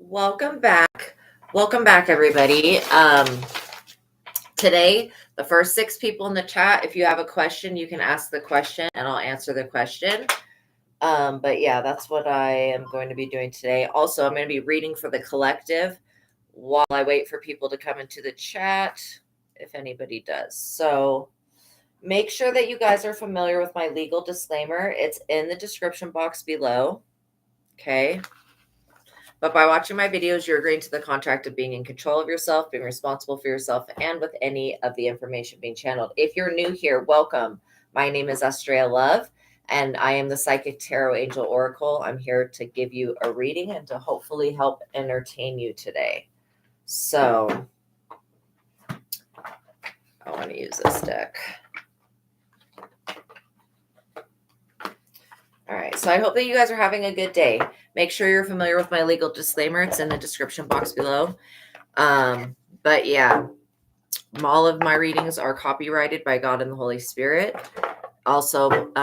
Welcome back. Welcome back, everybody. Today, the first 6 people in the chat, if you have a question, you can ask the question and I'll answer the question. But yeah, that's what I am going to be doing today. Also, I'm going to be reading for the collective while I wait for people to come into the chat, if anybody does. So make sure that you guys are familiar with my legal disclaimer. It's in the description box below. Okay. But by watching my videos, you're agreeing to the contract of being in control of yourself, being responsible for yourself, and with any of the information being channeled. If you're new here, welcome. My name is ASTRAEA Love, and I am the Psychic Tarot Angel Oracle. I'm here to give you a reading and to hopefully help entertain you today. So I want to use this deck. All right, so I hope that you guys are having a good day. Make sure you're familiar with my legal disclaimer. It's in the description box below. But yeah, all of my readings are copyrighted by God and the Holy Spirit. Also,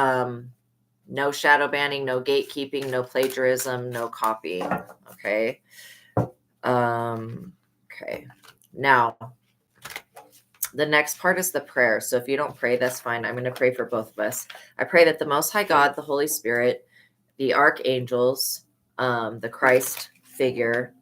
no shadow banning, no gatekeeping, no plagiarism, no copying. Okay. Okay. Now, the next part is the prayer. So if you don't pray, that's fine. I'm going to pray for both of us. I pray that the Most High God, the Holy Spirit, the archangels, the Christ figure,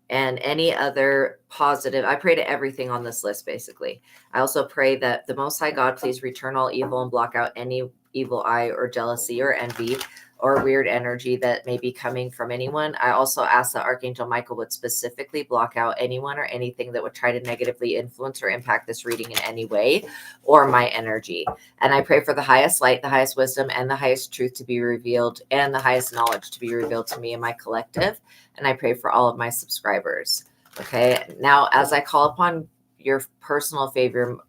and any other positive, I pray to everything on this list, basically. I also pray that the Most High God, please return all evil and block out any evil eye or jealousy or envy or weird energy that may be coming from anyone. I also ask that Archangel Michael would specifically block out anyone or anything that would try to negatively influence or impact this reading in any way or my energy. And I pray for the highest light, the highest wisdom, and the highest truth to be revealed, and the highest knowledge to be revealed to me and my collective. And I pray for all of my subscribers. Okay. Now, as I call upon your personal favor,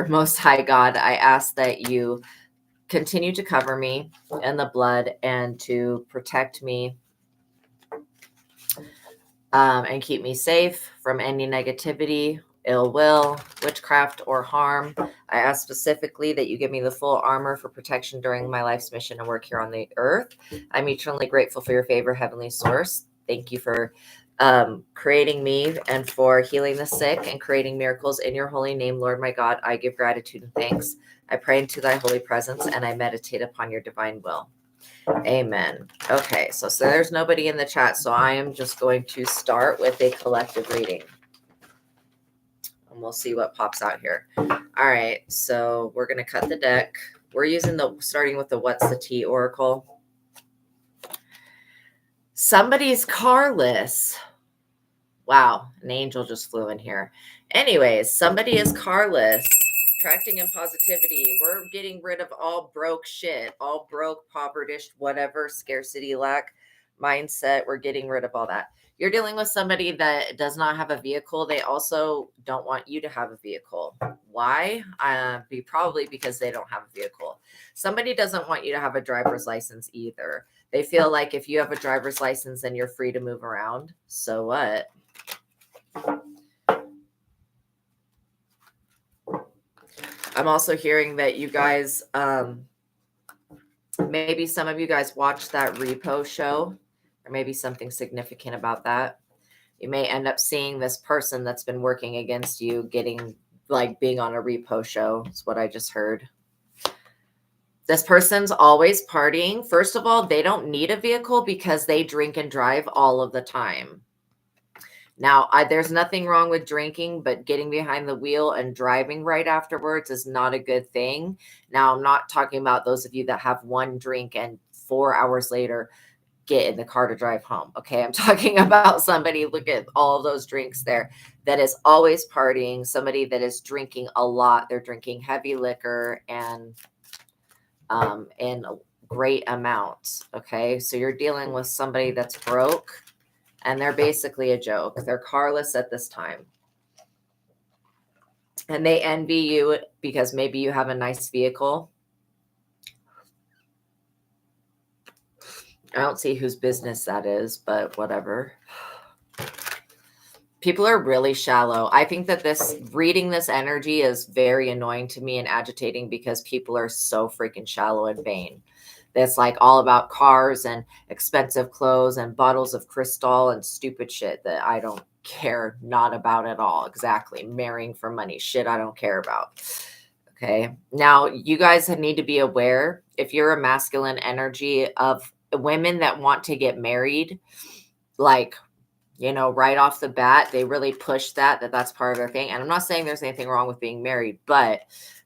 Most High God, I ask that you continue to cover me in the blood and to protect me and keep me safe from any negativity, ill will, witchcraft, or harm. I ask specifically that you give me the full armor for protection during my life's mission and work here on the earth. I'm eternally grateful for your favor, Heavenly Source. Thank you for creating me and for healing the sick and creating miracles in your holy name, Lord my God. I give gratitude and thanks. I pray into thy holy presence and I meditate upon your divine will. Amen. Okay, so there's nobody in the chat, so I am just going to start with a collective reading. And we'll see what pops out here. All right, so we're going to cut the deck. We're using starting with the What's the Tea Oracle. Somebody's carless. Wow, an angel just flew in here. Anyways, somebody is carless. Attracting in positivity. We're getting rid of all broke shit, all broke, impoverished, whatever, scarcity, lack mindset. We're getting rid of all that. You're dealing with somebody that does not have a vehicle. They also don't want you to have a vehicle. Why? Probably because they don't have a vehicle. Somebody doesn't want you to have a driver's license either. They feel like if you have a driver's license, then you're free to move around. So what? I'm also hearing that you guys, maybe some of you guys watched that repo show. There may be something significant about that. You may end up seeing this person that's been working against you being on a repo show. That's what I just heard. This person's always partying. First of all, they don't need a vehicle because they drink and drive all of the time. Now, there's nothing wrong with drinking, but getting behind the wheel and driving right afterwards is not a good thing. Now, I'm not talking about those of you that have one drink and 4 hours later get in the car to drive home. Okay, I'm talking about somebody, look at all of those drinks there, that is always partying, somebody that is drinking a lot. They're drinking heavy liquor and in great amounts. Okay, so you're dealing with somebody that's broke. And they're basically a joke. They're carless at this time. And they envy you because maybe you have a nice vehicle. I don't see whose business that is, but whatever. People are really shallow. I think that reading this energy is very annoying to me and agitating because people are so freaking shallow and vain. that's like all about cars and expensive clothes and bottles of crystal and stupid shit that I don't care not about at all. Exactly. Marrying for money. Shit I don't care about. Okay. Now, you guys need to be aware, if you're a masculine energy, of women that want to get married, like, you know, right off the bat, they really push that's part of their thing. And I'm not saying there's anything wrong with being married, but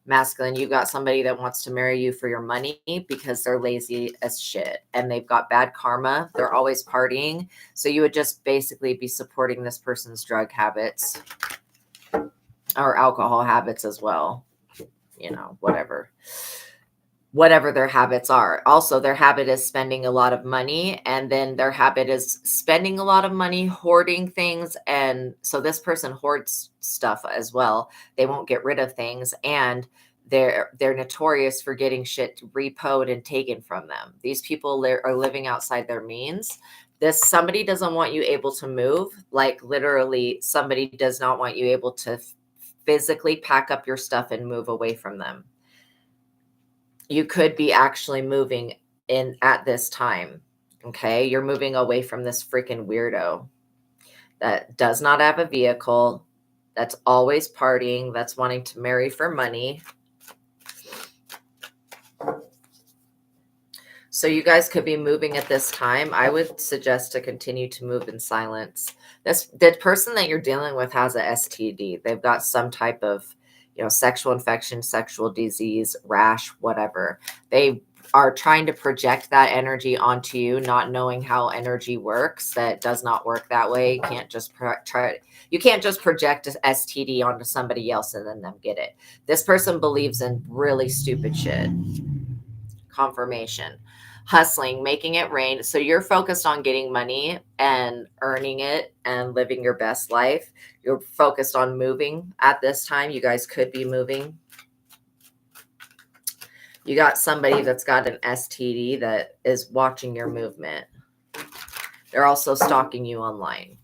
masculine, you got somebody that wants to marry you for your money because they're lazy as shit and they've got bad karma. They're always partying. So you would just basically be supporting this person's drug habits or alcohol habits as well. You know, whatever their habits are. Also, their habit is spending a lot of money, and then their habit is spending a lot of money hoarding things. And so this person hoards stuff as well. They won't get rid of things, and they're notorious for getting shit repoed and taken from them. These people are living outside their means. Somebody doesn't want you able to move. Like, literally, somebody does not want you able to physically pack up your stuff and move away from them. You could be actually moving in at this time. Okay. You're moving away from this freaking weirdo that does not have a vehicle, that's always partying, that's wanting to marry for money. So you guys could be moving at this time. I would suggest to continue to move in silence. The person that you're dealing with has a STD. They've got some type of, you know, sexual infection, sexual disease, rash, whatever. They are trying to project that energy onto you, not knowing how energy works. That does not work that way. You can't just you can't just project an STD onto somebody else and then them get it. This person believes in really stupid shit. Confirmation. Hustling, making it rain. So you're focused on getting money and earning it and living your best life. You're focused on moving at this time. You guys could be moving. You got somebody that's got an STD that is watching your movement. They're also stalking you online.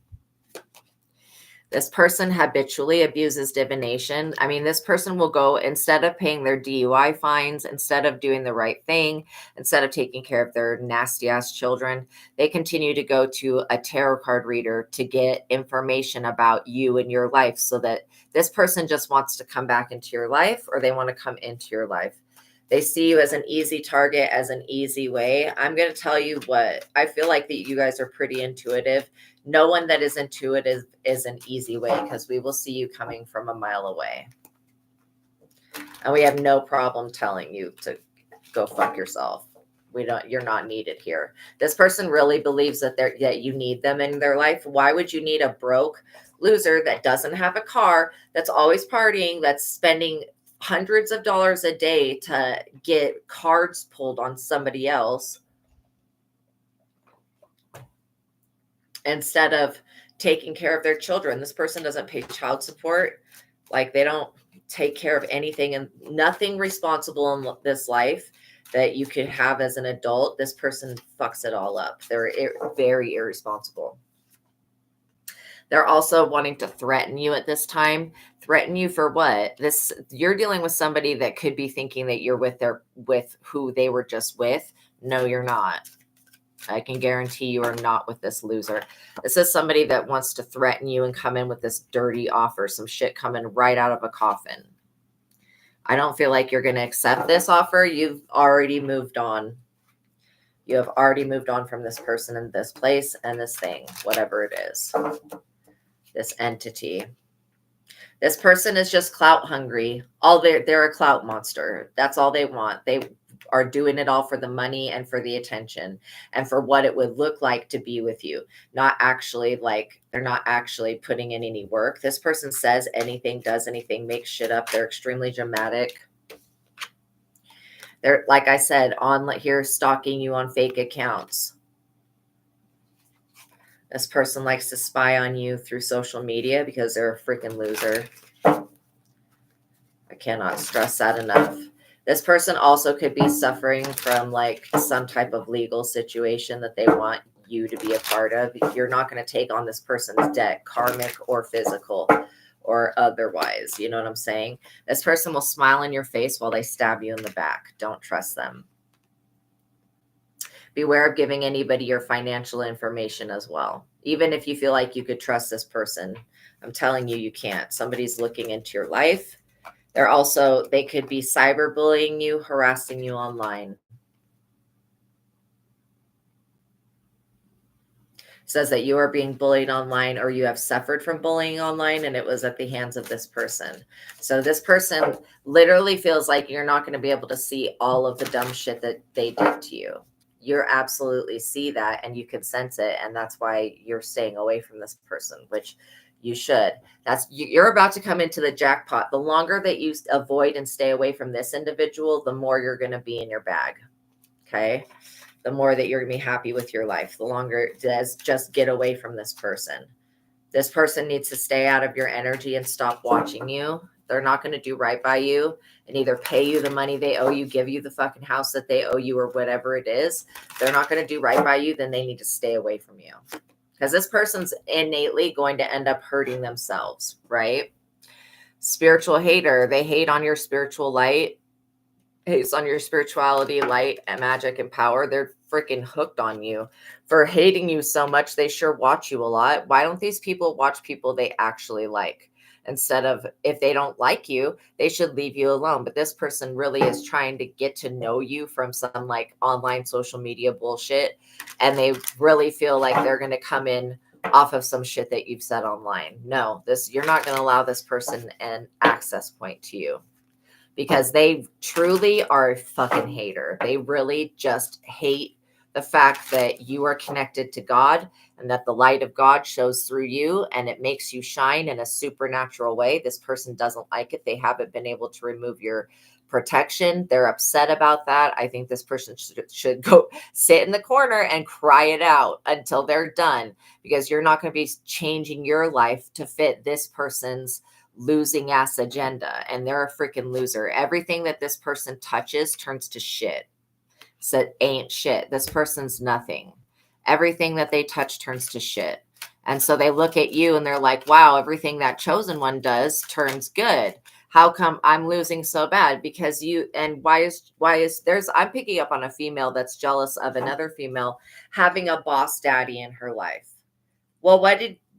This person habitually abuses divination. I mean, this person will go, instead of paying their DUI fines, instead of doing the right thing, instead of taking care of their nasty ass children, they continue to go to a tarot card reader to get information about you and your life, so that this person just wants to come back into your life, or they want to come into your life. They see you as an easy target, as an easy way. I'm going to tell you what, I feel like that you guys are pretty intuitive. No one that is intuitive is an easy way, because we will see you coming from a mile away. And we have no problem telling you to go fuck yourself. You're not needed here. This person really believes that you need them in their life. Why would you need a broke loser that doesn't have a car, that's always partying, that's spending hundreds of dollars a day to get cards pulled on somebody else, instead of taking care of their children? This person doesn't pay child support. Like, they don't take care of anything, and nothing responsible in this life that you could have as an adult. This person fucks it all up. They're very irresponsible. They're also wanting to threaten you at this time. Threaten you for what? You're dealing with somebody that could be thinking that you're with who they were just with. No, you're not. I can guarantee you are not with this loser. This is somebody that wants to threaten you and come in with this dirty offer, some shit coming right out of a coffin. I don't feel like you're going to accept this offer. You've already moved on. You have already moved on from this person and this place and this thing, whatever it is. This entity. This person is just clout hungry. They're a clout monster. That's all they want. They are doing it all for the money and for the attention and for what it would look like to be with you. They're not actually putting in any work. This person says anything, does anything, makes shit up. They're extremely dramatic. They're, like I said, on here stalking you on fake accounts. This person likes to spy on you through social media because they're a freaking loser. I cannot stress that enough. This person also could be suffering from like some type of legal situation that they want you to be a part of. You're not going to take on this person's debt, karmic or physical or otherwise. You know what I'm saying? This person will smile in your face while they stab you in the back. Don't trust them. Beware of giving anybody your financial information as well. Even if you feel like you could trust this person, I'm telling you, you can't. Somebody's looking into your life. They could be cyberbullying you, harassing you online. Says that you are being bullied online, or you have suffered from bullying online, and it was at the hands of this person. So this person literally feels like you're not going to be able to see all of the dumb shit that they did to you. You're absolutely see that, and you can sense it, and that's why you're staying away from this person, which you should. You're about to come into the jackpot. The longer that you avoid and stay away from this individual, the more you're going to be in your bag. Okay. The more that you're going to be happy with your life, the longer it does. Just get away from this person. This person needs to stay out of your energy and stop watching you. They're not going to do right by you and either pay you the money they owe you, give you the fucking house that they owe you, or whatever it is. They're not going to do right by you. Then they need to stay away from you, because this person's innately going to end up hurting themselves, right? Spiritual hater. They hate on your spiritual light. Hates on your spirituality, light, and magic, and power. They're freaking hooked on you for hating you so much. They sure watch you a lot. Why don't these people watch people they actually like? Instead of, if they don't like you, they should leave you alone. But this person really is trying to get to know you from some like online social media bullshit. And they really feel like they're going to come in off of some shit that you've said online. No, you're not going to allow this person an access point to you, because they truly are a fucking hater. They really just hate the fact that you are connected to God and that the light of God shows through you and it makes you shine in a supernatural way. This person doesn't like it. They haven't been able to remove your protection. They're upset about that. I think this person should go sit in the corner and cry it out until they're done, because you're not going to be changing your life to fit this person's losing ass agenda, and they're a freaking loser. Everything that this person touches turns to shit. So it ain't shit. This person's nothing. Everything that they touch turns to shit. And so they look at you and they're like, wow, everything that chosen one does turns good. How come I'm losing so bad? Because I'm picking up on a female that's jealous of another female having a boss daddy in her life. Well,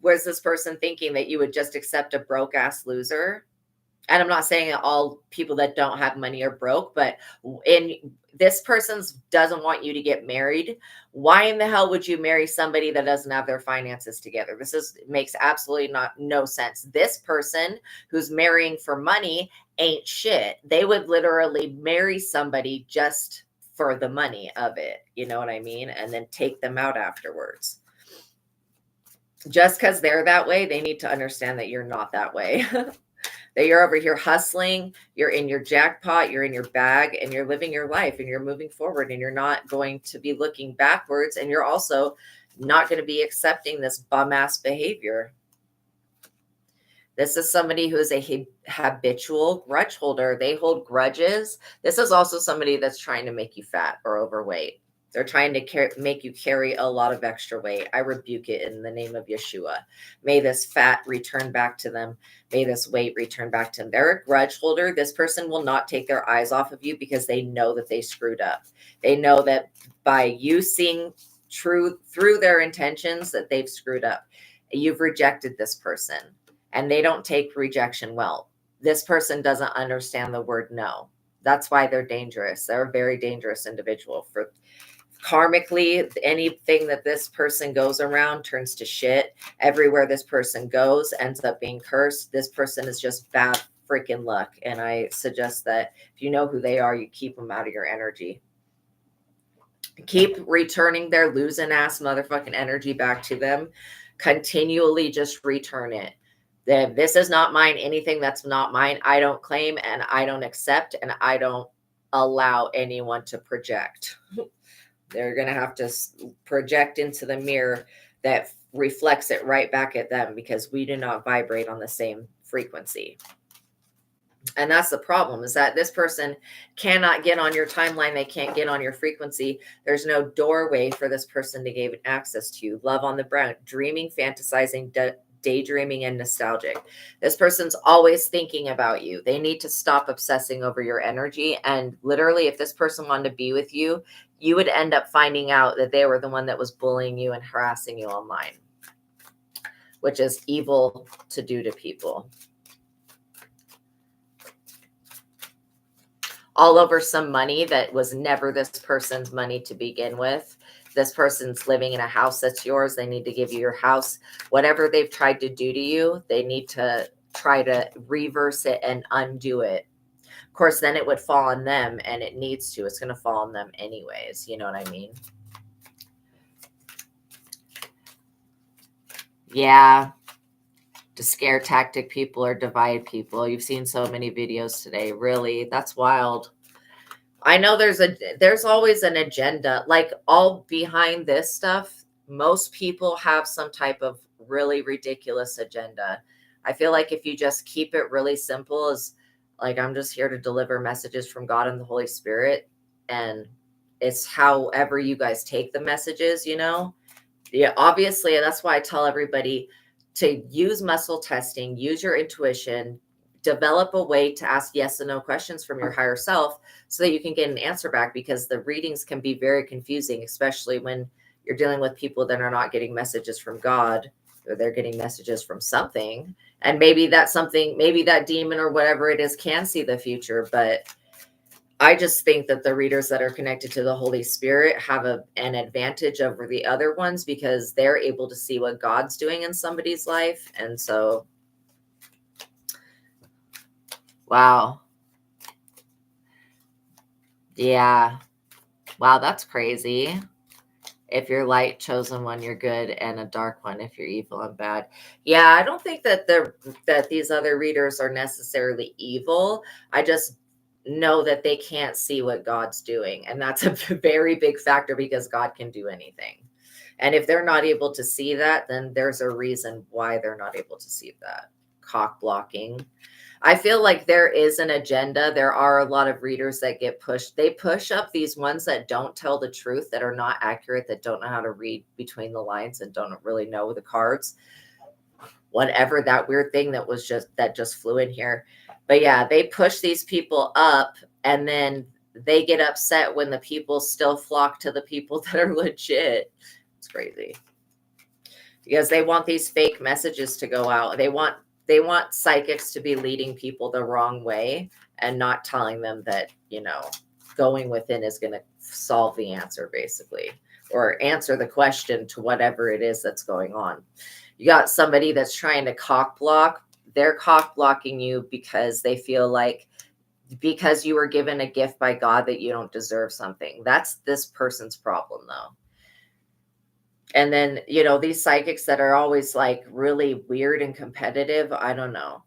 was this person thinking that you would just accept a broke ass loser? And I'm not saying that all people that don't have money are broke, but this person doesn't want you to get married. Why in the hell would you marry somebody that doesn't have their finances together? Makes absolutely no sense. This person who's marrying for money ain't shit. They would literally marry somebody just for the money of it. You know what I mean? And then take them out afterwards. Just because they're that way, they need to understand that you're not that way. That you're over here hustling, you're in your jackpot, you're in your bag, and you're living your life, and you're moving forward, and you're not going to be looking backwards, and you're also not going to be accepting this bum ass behavior. This is somebody who is a habitual grudge holder. They hold grudges. This is also somebody that's trying to make you fat or overweight. They're trying to make you carry a lot of extra weight. I rebuke it in the name of Yeshua. May this fat return back to them. May this weight return back to them. They're a grudge holder. This person will not take their eyes off of you because they know that they screwed up. They know that by you seeing through their intentions that they've screwed up. You've rejected this person, and they don't take rejection well. This person doesn't understand the word no. That's why they're dangerous. They're a very dangerous individual. Karmically, anything that this person goes around turns to shit. Everywhere this person goes ends up being cursed. This person is just bad freaking luck. And I suggest that if you know who they are, you keep them out of your energy. Keep returning their losing ass motherfucking energy back to them. Continually just return it. This is not mine. Anything that's not mine, I don't claim, and I don't accept, and I don't allow anyone to project. They're going to have to project into the mirror that reflects it right back at them, because we do not vibrate on the same frequency. And that's the problem, is that this person cannot get on your timeline. They can't get on your frequency. There's no doorway for this person to gain access to you. Love on the brown, dreaming, fantasizing, daydreaming and nostalgic. This person's always thinking about you. They need to stop obsessing over your energy. And literally, if this person wanted to be with you, you would end up finding out that they were the one that was bullying you and harassing you online, which is evil to do to people. All over some money that was never this person's money to begin with. This person's living in a house that's yours. They need to give you your house. Whatever they've tried to do to you, they need to try to reverse it and undo it. Of course, then it would fall on them, and it needs to. It's going to fall on them anyways. You know what I mean? Yeah. To scare tactic people or divide people. You've seen so many videos today. Really? That's wild. I know there's always an agenda. Like, all behind this stuff, most people have some type of really ridiculous agenda. I feel like if you just keep it really simple, as like, I'm just here to deliver messages from God and the Holy Spirit, and it's however you guys take the messages, you know? Yeah, obviously, and that's why I tell everybody to use muscle testing, use your intuition, develop a way to ask yes and no questions from your higher self so that you can get an answer back, because the readings can be very confusing, especially when you're dealing with people that are not getting messages from God, or they're getting messages from something. And maybe that something, maybe that demon or whatever it is can see the future. But I just think that the readers that are connected to the Holy Spirit have an advantage over the other ones, because they're able to see what God's doing in somebody's life. And so, wow. Yeah. Wow, that's crazy. If you're light, chosen one, you're good, and a dark one if you're evil and bad. Yeah, I don't think that these other readers are necessarily evil. I just know that they can't see what God's doing, and that's a very big factor, because God can do anything. And if they're not able to see that, then there's a reason why they're not able to see that. Cock blocking. I feel like there is an agenda. There are a lot of readers that get pushed. They push up these ones that don't tell the truth, that are not accurate, that don't know how to read between the lines and don't really know the cards. Whatever, that weird thing that just flew in here. But yeah, they push these people up, and then they get upset when the people still flock to the people that are legit. It's crazy. Because they want these fake messages to go out. They want psychics to be leading people the wrong way and not telling them that, you know, going within is going to solve the answer, basically, or answer the question to whatever it is that's going on. You got somebody that's trying to cock block. They're cock blocking you because they feel like, because you were given a gift by God, that you don't deserve something. That's this person's problem, though. And then, you know, these psychics that are always like really weird and competitive, I don't know.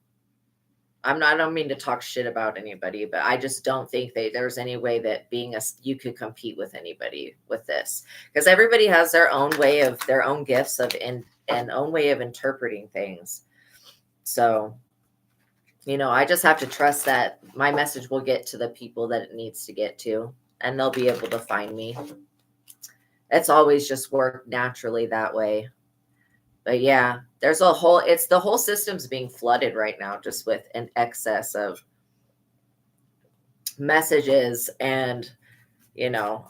I don't mean to talk shit about anybody, but I just don't think there's any way that you could compete with anybody with this, because everybody has their own gifts and own way of interpreting things. So, you know, I just have to trust that my message will get to the people that it needs to get to, and they'll be able to find me. It's always just worked naturally that way. But yeah, the whole system's being flooded right now, just with an excess of messages. And, you know,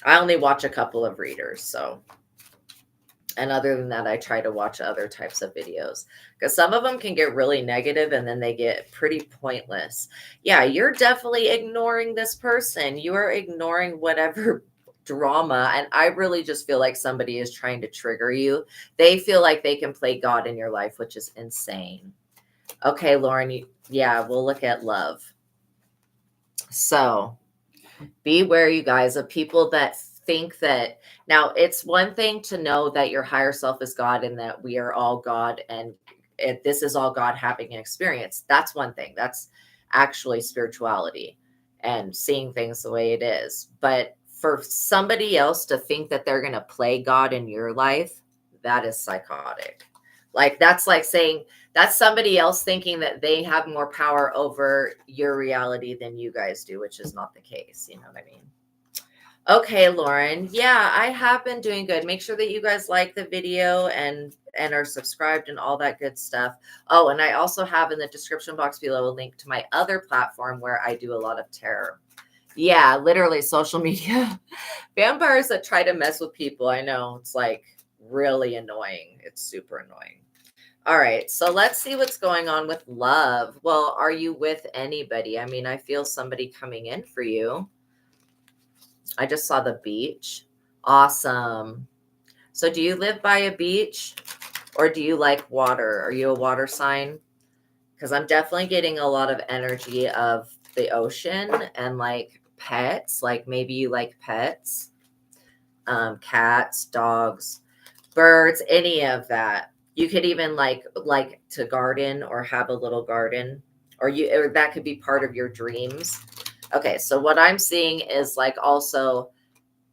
I only watch a couple of readers. So, and other than that, I try to watch other types of videos, because some of them can get really negative and then they get pretty pointless. Yeah, you're definitely ignoring this person. You are ignoring whatever drama, and I really just feel like somebody is trying to trigger you. They feel like they can play God in your life, which is insane. Okay, Lauren, yeah, we'll look at love. So beware, you guys, of people that think that, now it's one thing to know that your higher self is God and that we are all God, and this is all God having an experience. That's one thing. That's actually spirituality and seeing things the way it is. But for somebody else to think that they're going to play God in your life, that is psychotic. Like, that's like saying that's somebody else thinking that they have more power over your reality than you guys do, which is not the case. You know what I mean? Okay, Lauren. Yeah, I have been doing good. Make sure that you guys like the video and are subscribed and all that good stuff. Oh, and I also have in the description box below a link to my other platform where I do a lot of tarot. Yeah, literally social media. Vampires that try to mess with people. I know it's like really annoying. It's super annoying. All right, so let's see what's going on with love. Well, are you with anybody? I mean, I feel somebody coming in for you. I just saw the beach. Awesome. So do you live by a beach or do you like water? Are you a water sign? Because I'm definitely getting a lot of energy of the ocean and like pets. Like maybe you like pets, cats, dogs, birds, any of that. You could even like to garden or have a little garden, or that could be part of your dreams. Okay, so what I'm seeing is like also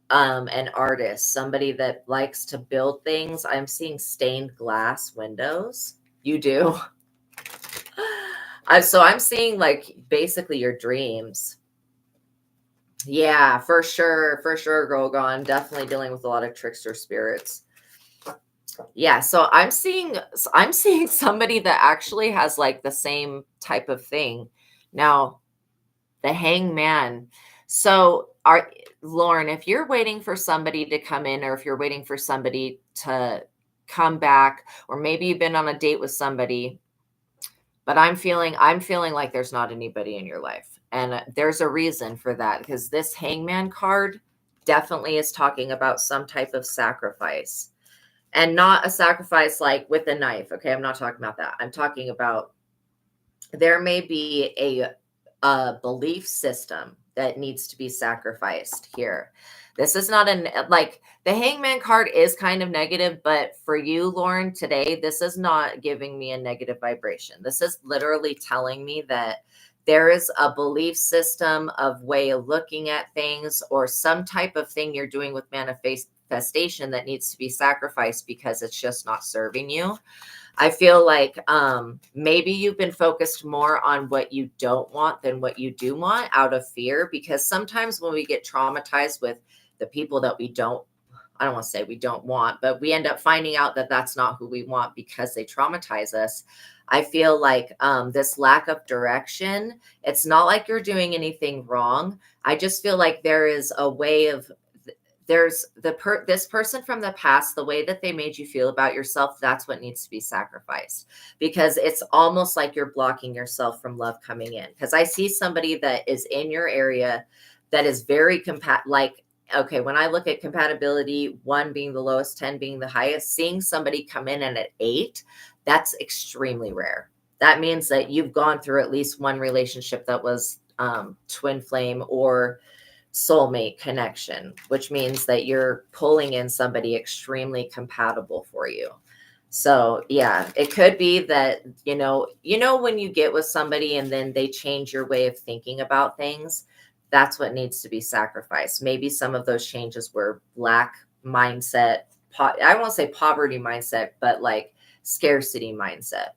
an artist, somebody that likes to build things. I'm seeing stained glass windows. You do. So I'm seeing like basically your dreams. Yeah, for sure, girl gone. Definitely dealing with a lot of trickster spirits. Yeah, so I'm seeing somebody that actually has like the same type of thing. Now, the hangman. So are Lauren, if you're waiting for somebody to come in or if you're waiting for somebody to come back, or maybe you've been on a date with somebody, but I'm feeling like there's not anybody in your life. And there's a reason for that because this hangman card definitely is talking about some type of sacrifice. And not a sacrifice like with a knife. Okay, I'm not talking about that. I'm talking about there may be a belief system that needs to be sacrificed here. This is not like the hangman card is kind of negative, but for you, Lauren, today, this is not giving me a negative vibration. This is literally telling me that there is a belief system of way of looking at things or some type of thing you're doing with manifestation that needs to be sacrificed because it's just not serving you. I feel like maybe you've been focused more on what you don't want than what you do want out of fear, because sometimes when we get traumatized with the people that I don't want to say we don't want, but we end up finding out that that's not who we want because they traumatize us. I feel like this lack of direction, it's not like you're doing anything wrong. I just feel like there is a way of there's this person from the past, the way that they made you feel about yourself, that's what needs to be sacrificed, because it's almost like you're blocking yourself from love coming in. Because I see somebody that is in your area that is very like, okay, when I look at compatibility, 1 being the lowest, 10 being the highest, seeing somebody come in and at 8, that's extremely rare. That means that you've gone through at least one relationship that was twin flame or soulmate connection, which means that you're pulling in somebody extremely compatible for you. So yeah, it could be that, when you get with somebody and then they change your way of thinking about things, that's what needs to be sacrificed. Maybe some of those changes were lack mindset. I won't say poverty mindset, but like scarcity mindset.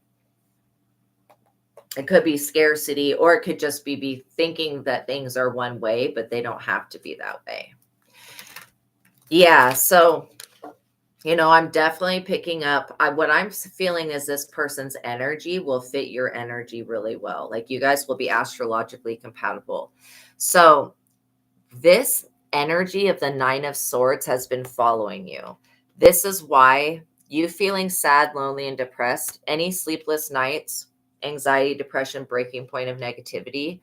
It could be scarcity, or it could just be thinking that things are one way, but they don't have to be that way. Yeah. So, I'm definitely picking up. What I'm feeling is this person's energy will fit your energy really well. Like you guys will be astrologically compatible. So this energy of the 9 of Swords has been following you. This is why you feeling sad, lonely, and depressed, any sleepless nights, anxiety, depression, breaking point of negativity,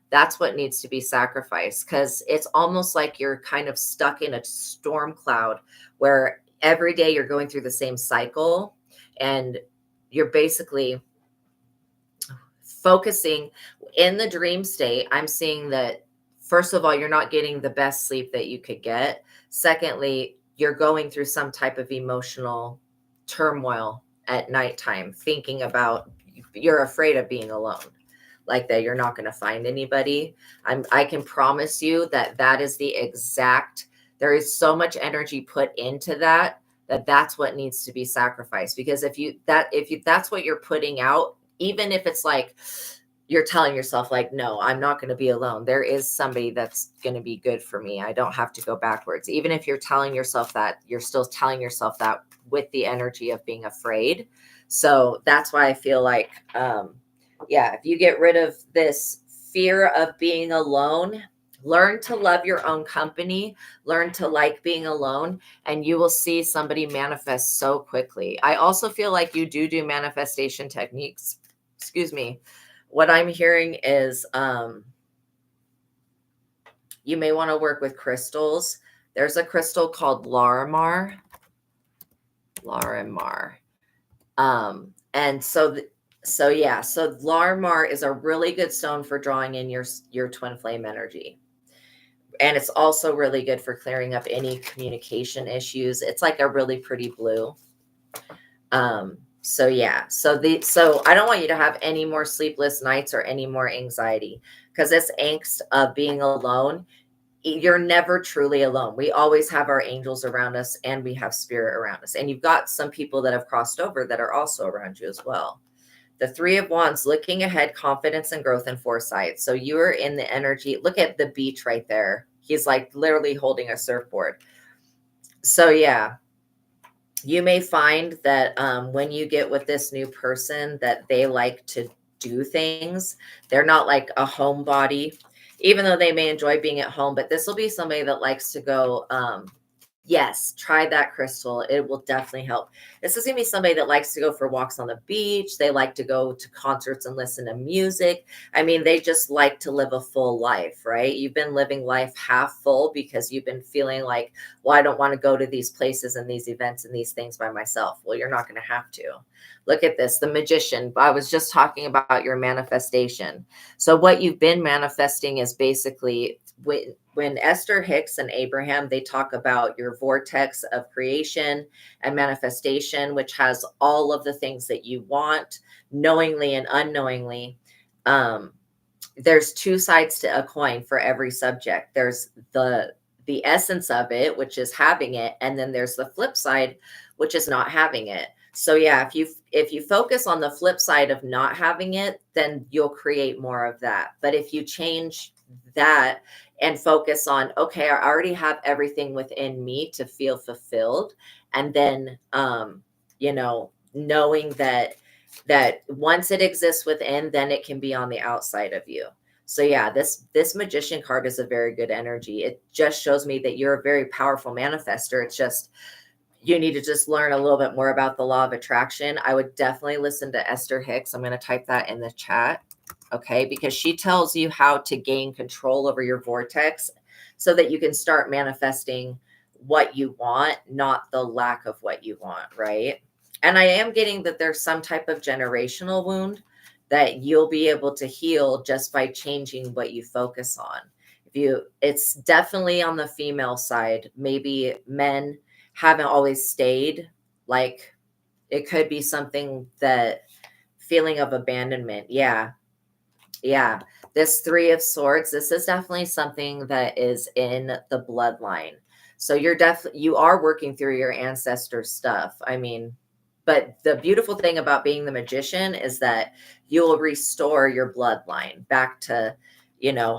that's what needs to be sacrificed, because it's almost like you're kind of stuck in a storm cloud where every day you're going through the same cycle and you're basically focusing in the dream state. I'm seeing that, first of all, you're not getting the best sleep that you could get. Secondly, you're going through some type of emotional turmoil at nighttime, thinking about, you're afraid of being alone, like that you're not going to find anybody. I can promise you that is the exact, there is so much energy put into that's what needs to be sacrificed. Because if that's what you're putting out, even if it's like, you're telling yourself like, no, I'm not going to be alone. There is somebody that's going to be good for me. I don't have to go backwards. Even if you're telling yourself that, you're still telling yourself that with the energy of being afraid. So that's why I feel like, yeah, if you get rid of this fear of being alone, learn to love your own company, learn to like being alone, and you will see somebody manifest so quickly. I also feel like you do manifestation techniques. Excuse me. What I'm hearing is you may want to work with crystals. There's a crystal called Larimar. And so yeah, so Larimar is a really good stone for drawing in your twin flame energy. And it's also really good for clearing up any communication issues. It's like a really pretty blue. So yeah, so I don't want you to have any more sleepless nights or any more anxiety, because this angst of being alone, you're never truly alone. We always have our angels around us, and we have spirit around us. And you've got some people that have crossed over that are also around you as well. The Three of Wands, looking ahead, confidence and growth and foresight. So you are in the energy. Look at the beach right there. He's like literally holding a surfboard. So yeah, you may find that when you get with this new person that they like to do things. They're not like a homebody, even though they may enjoy being at home, but this will be somebody that likes to go, yes, try that crystal. It will definitely help. This is going to be somebody that likes to go for walks on the beach. They like to go to concerts and listen to music. I mean, they just like to live a full life, right? You've been living life half full because you've been feeling like, well, I don't want to go to these places and these events and these things by myself. Well, you're not going to have to. Look at this, the Magician. I was just talking about your manifestation. So what you've been manifesting is basically when Esther Hicks and Abraham, they talk about your vortex of creation and manifestation, which has all of the things that you want knowingly and unknowingly. There's two sides to a coin for every subject. There's the essence of it, which is having it, and then there's the flip side, which is not having it. So yeah, if you focus on the flip side of not having it, then you'll create more of that. But if you change that and focus on, okay, I already have everything within me to feel fulfilled, and then knowing that once it exists within, then it can be on the outside of you. So yeah, this Magician card is a very good energy. It just shows me that you're a very powerful manifester. It's just you need to just learn a little bit more about the law of attraction. I would definitely listen to Esther Hicks. I'm going to type that in the chat. Okay, because she tells you how to gain control over your vortex so that you can start manifesting what you want, not the lack of what you want, right? And I am getting that there's some type of generational wound that you'll be able to heal just by changing what you focus on. It's definitely on the female side. Maybe men haven't always stayed. Like it could be something that feeling of abandonment. Yeah. Yeah. This Three of Swords, this is definitely something that is in the bloodline. So you are working through your ancestor stuff. I mean, but the beautiful thing about being the Magician is that you will restore your bloodline back to,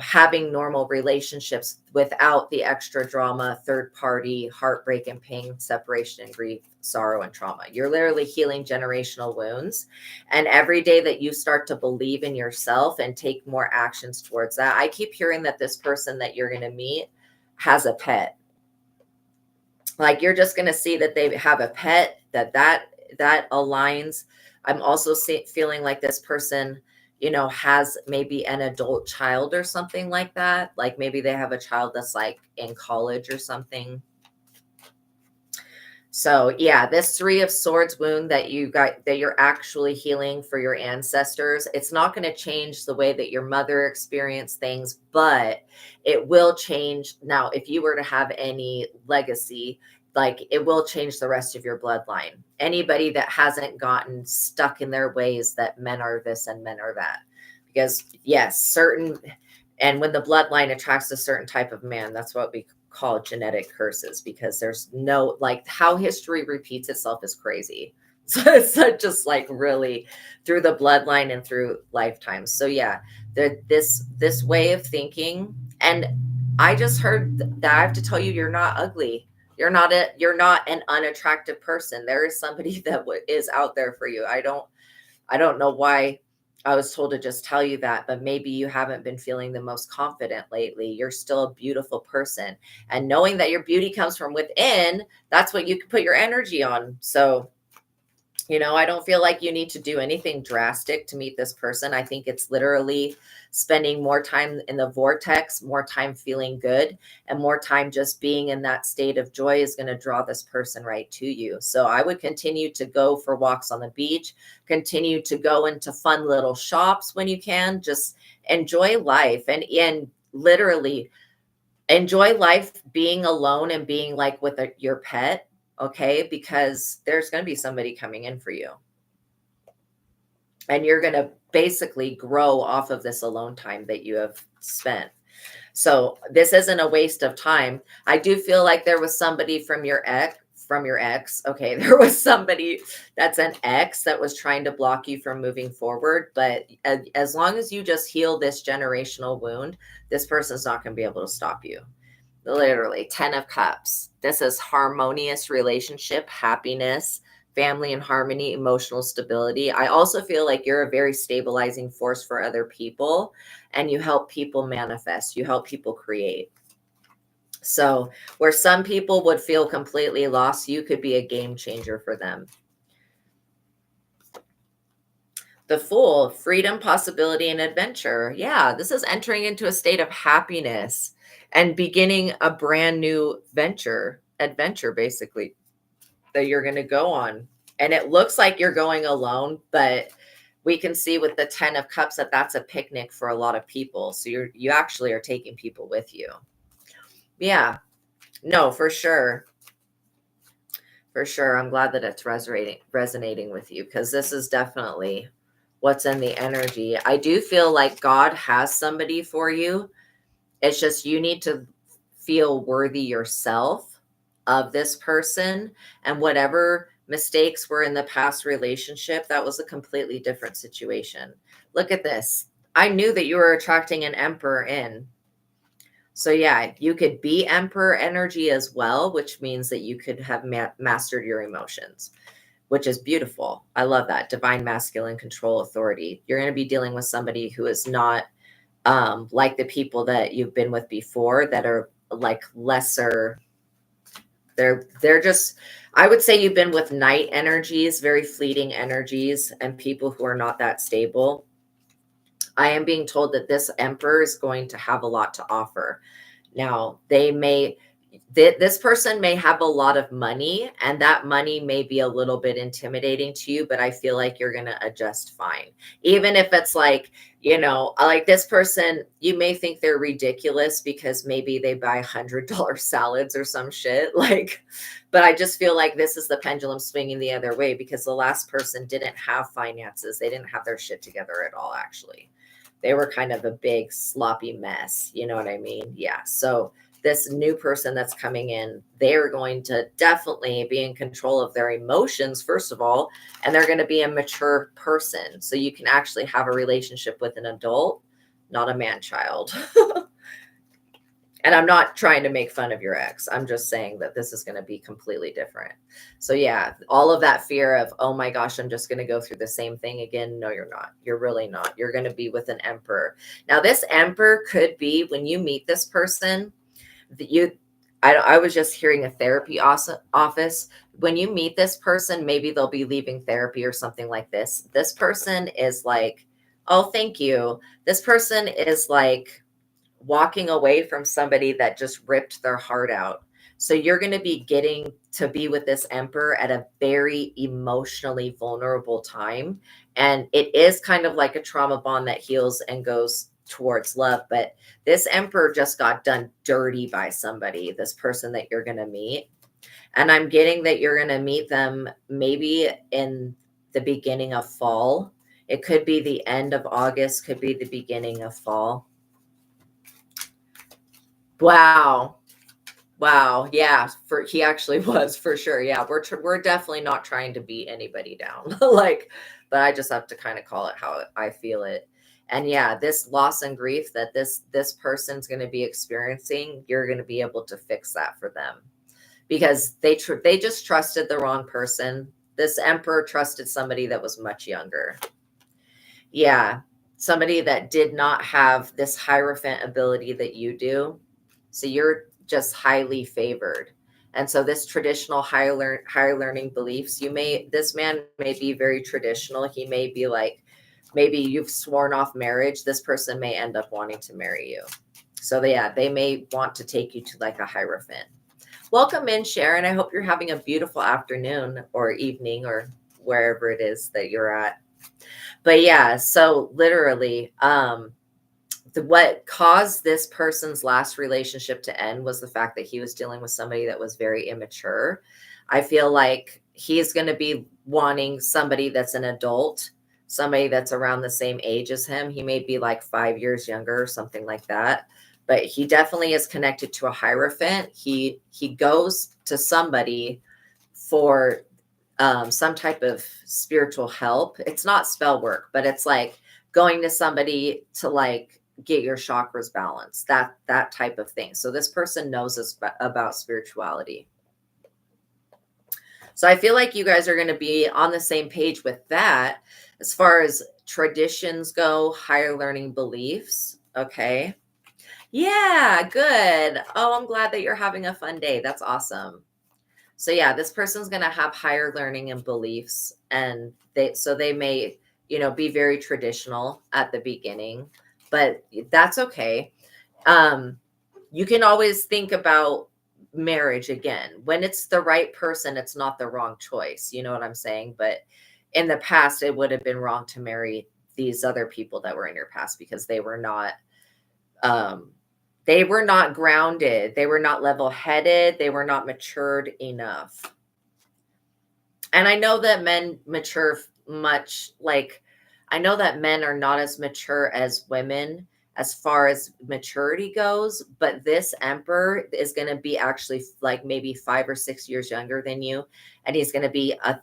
having normal relationships without the extra drama, third party, heartbreak and pain, separation and grief, sorrow and trauma. You're literally healing generational wounds. And every day that you start to believe in yourself and take more actions towards that, I keep hearing that this person that you're going to meet has a pet. Like you're just going to see that they have a pet, that aligns. I'm also feeling like this person, has maybe an adult child or something like that. Like maybe they have a child that's like in college or something. So yeah, this Three of Swords wound that you're actually healing for your ancestors, it's not going to change the way that your mother experienced things, but it will change. Now, if you were to have any legacy, like it will change the rest of your bloodline. Anybody that hasn't gotten stuck in their ways that men are this and men are that. Because yes, and when the bloodline attracts a certain type of man, that's what we call genetic curses, because there's no, like, how history repeats itself is crazy. So it's not just like really through the bloodline and through lifetimes. So yeah, this way of thinking, and I just heard that I have to tell you, you're not ugly. You're not an unattractive person. There is somebody that is out there for you. I don't know why I was told to just tell you that, but maybe you haven't been feeling the most confident lately. You're still a beautiful person. And knowing that your beauty comes from within, that's what you can put your energy on. So, I don't feel like you need to do anything drastic to meet this person. I think it's literally spending more time in the vortex, more time feeling good, and more time just being in that state of joy is going to draw this person right to you. So I would continue to go for walks on the beach, continue to go into fun little shops when you can, just enjoy life and literally enjoy life being alone and being like with your pet. Okay, because there's going to be somebody coming in for you, and you're going to basically grow off of this alone time that you have spent. So this isn't a waste of time. I do feel like there was somebody from your ex. Okay, there was somebody that's an ex that was trying to block you from moving forward, but as long as you just heal this generational wound, this person's not going to be able to stop you. Literally, 10 of Cups. This is harmonious relationship, happiness, family and harmony, emotional stability. I also feel like you're a very stabilizing force for other people, and you help people manifest, you help people create. So where some people would feel completely lost, you could be a game changer for them. The Fool, freedom, possibility, and adventure. Yeah, this is entering into a state of happiness and beginning a brand new adventure basically, that you're going to go on. And it looks like you're going alone, but we can see with the 10 of Cups that that's a picnic for a lot of people. So you actually are taking people with you. Yeah, no, for sure. For sure. I'm glad that it's resonating with you, because this is definitely what's in the energy. I do feel like God has somebody for you. It's just you need to feel worthy yourself of this person, and whatever mistakes were in the past relationship, that was a completely different situation. Look at this. I knew that you were attracting an emperor in. So yeah, you could be emperor energy as well, which means that you could have mastered your emotions, which is beautiful. I love that. Divine masculine control authority. You're going to be dealing with somebody who is not like the people that you've been with before, that are like lesser. They're just, I would say you've been with night energies, very fleeting energies, and people who are not that stable. I am being told that this emperor is going to have a lot to offer. Now, this person may have a lot of money, and that money may be a little bit intimidating to you, but I feel like you're going to adjust fine. Even if it's like, like this person, you may think they're ridiculous because maybe they buy $100 salads or some shit. But I just feel like this is the pendulum swinging the other way, because the last person didn't have finances. They didn't have their shit together at all, actually. They were kind of a big sloppy mess. You know what I mean? Yeah. So this new person that's coming in, they're going to definitely be in control of their emotions, first of all, and they're going to be a mature person. So you can actually have a relationship with an adult, not a man-child. And I'm not trying to make fun of your ex. I'm just saying that this is going to be completely different. So yeah, all of that fear of, oh my gosh, I'm just going to go through the same thing again. No, you're not. You're really not. You're going to be with an emperor. Now, this emperor could be, when you meet this person, I was just hearing a therapy office. When you meet this person, maybe they'll be leaving therapy or something like this. This person is like, oh, thank you. This person is like walking away from somebody that just ripped their heart out. So you're going to be getting to be with this emperor at a very emotionally vulnerable time. And it is kind of like a trauma bond that heals and goes towards love. But this emperor just got done dirty by somebody, this person that you're going to meet. And I'm getting that you're going to meet them maybe in the beginning of fall. It could be the end of August, could be the beginning of fall. Wow. Wow. Yeah. He actually was for sure. Yeah. We're definitely not trying to beat anybody down. Like, but I just have to kind of call it how I feel it. And yeah, this loss and grief that this person's going to be experiencing, you're going to be able to fix that for them because they just trusted the wrong person. This emperor trusted somebody that was much younger. Yeah, somebody that did not have this hierophant ability that you do. So you're just highly favored. And so this traditional higher learning beliefs, this man may be very traditional. He may be like, maybe you've sworn off marriage. This person may end up wanting to marry you. So yeah, they may want to take you to like a hierophant. Welcome in, Sharon. I hope you're having a beautiful afternoon or evening or wherever it is that you're at. But yeah, so literally, what caused this person's last relationship to end was the fact that he was dealing with somebody that was very immature. I feel like he's going to be wanting somebody that's an adult, somebody that's around the same age as him. He may be like 5 years younger or something like that, but he definitely is connected to a hierophant. He goes to somebody for some type of spiritual help. It's not spell work, but it's like going to somebody to like get your chakras balanced, that type of thing. So this person knows about spirituality. So I feel like you guys are going to be on the same page with that as far as traditions go, higher learning beliefs. Okay. Yeah, good. Oh, I'm glad that you're having a fun day. That's awesome. So yeah, this person's going to have higher learning and beliefs, and they may, be very traditional at the beginning, but that's okay. You can always think about marriage again. When it's the right person, it's not the wrong choice. You know what I'm saying? But in the past, it would have been wrong to marry these other people that were in your past because um, they were not grounded. They were not level-headed. They were not matured enough. And I know that men mature much, like, I know that men are not as mature as women as far as maturity goes, but this emperor is going to be actually like maybe 5 or 6 years younger than you. And he's going to be a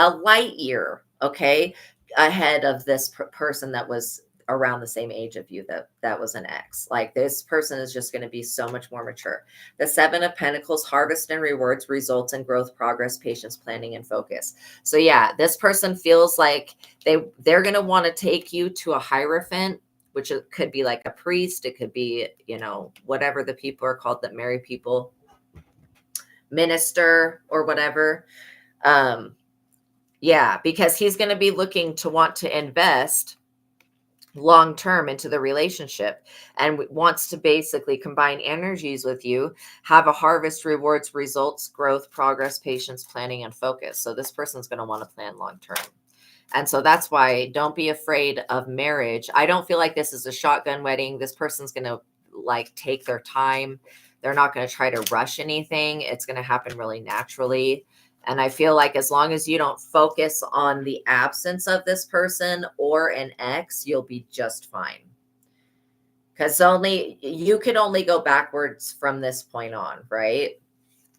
light year, okay, ahead of this person that was around the same age of you that was an ex. Like this person is just going to be so much more mature. The 7 of Pentacles, harvest and rewards, results in growth, progress, patience, planning, and focus. So yeah, this person feels like they're going to want to take you to a hierophant, which it could be like a priest. It could be, whatever the people are called that marry people, minister or whatever. Yeah, because he's going to be looking to want to invest long term into the relationship and wants to basically combine energies with you, have a harvest, rewards, results, growth, progress, patience, planning, and focus. So this person's going to want to plan long term. And so that's why don't be afraid of marriage. I don't feel like this is a shotgun wedding. This person's going to like take their time. They're not going to try to rush anything. It's going to happen really naturally. And I feel like as long as you don't focus on the absence of this person or an ex, you'll be just fine. Because you can only go backwards from this point on, right?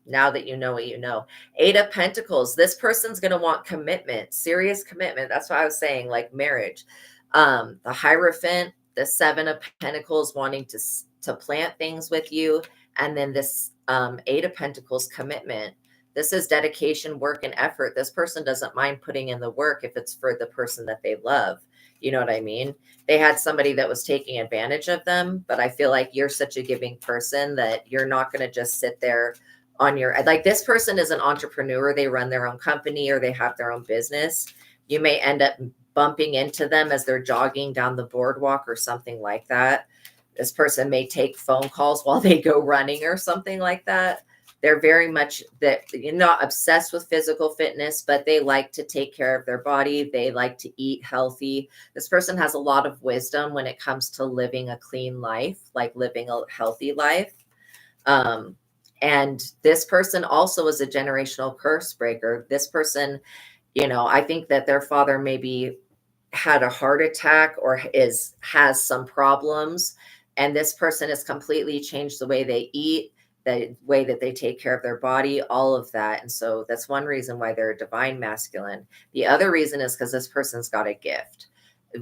Now that you know what you know. 8 of Pentacles, this person's going to want commitment, serious commitment. That's what I was saying, like marriage. The Hierophant, the 7 of Pentacles wanting to plant things with you. And then this 8 of Pentacles, commitment. This is dedication, work, and effort. This person doesn't mind putting in the work if it's for the person that they love. You know what I mean? They had somebody that was taking advantage of them, but I feel like you're such a giving person that you're not going to just sit there on your, like this person is an entrepreneur. They run their own company or they have their own business. You may end up bumping into them as they're jogging down the boardwalk or something like that. This person may take phone calls while they go running or something like that. They're very much that you're not obsessed with physical fitness, but they like to take care of their body. They like to eat healthy. This person has a lot of wisdom when it comes to living a clean life, like living a healthy life. And this person also is a generational curse breaker. This person, I think that their father maybe had a heart attack or has some problems. And this person has completely changed the way they eat. the way that they take care of their body, all of that. And so that's one reason why they're a divine masculine. The other reason is because this person's got a gift.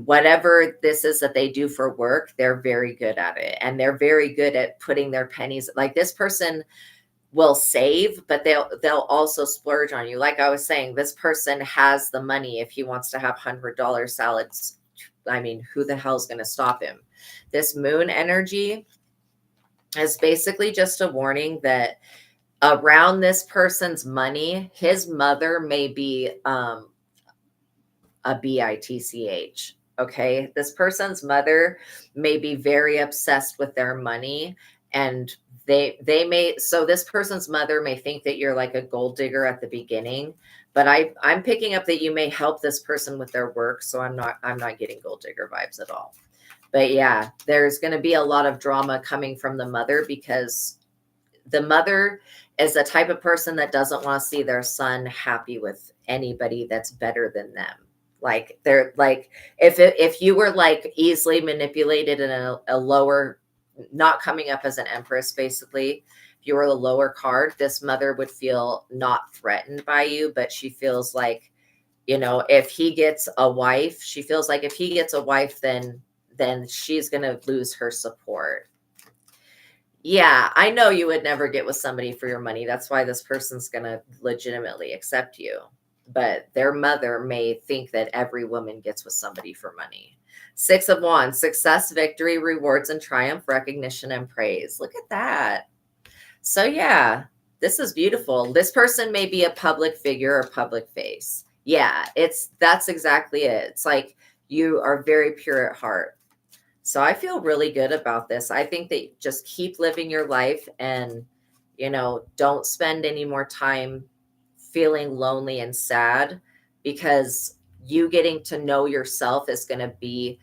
Whatever this is that they do for work, they're very good at it. And they're very good at putting their pennies, like this person will save, but they'll also splurge on you. Like I was saying, this person has the money if he wants to have $100 salads. I mean, who the hell's going to stop him? This moon energy is basically just a warning that around this person's money, his mother may be a bitch. Okay. This person's mother may be very obsessed with their money, and they may, so this person's mother may think that you're like a gold digger at the beginning, but I'm picking up that you may help this person with their work. So I'm not getting gold digger vibes at all. But yeah, there's going to be a lot of drama coming from the mother, because the mother is the type of person that doesn't want to see their son happy with anybody that's better than them. Like they're like, if you were like easily manipulated in a lower, not coming up as an empress, basically, if you were a lower card, this mother would feel not threatened by you, but she feels like, you know, if he gets a wife, she feels like if he gets a wife, then she's going to lose her support. Yeah, I know you would never get with somebody for your money. That's why this person's going to legitimately accept you. But their mother may think that every woman gets with somebody for money. 6 of Wands, success, victory, rewards, and triumph, recognition, and praise. Look at that. So yeah, this is beautiful. This person may be a public figure or public face. Yeah, that's exactly it. It's like you are very pure at heart. So I feel really good about this. I think that just keep living your life, and, you know, don't spend any more time feeling lonely and sad, because you getting to know yourself is going to be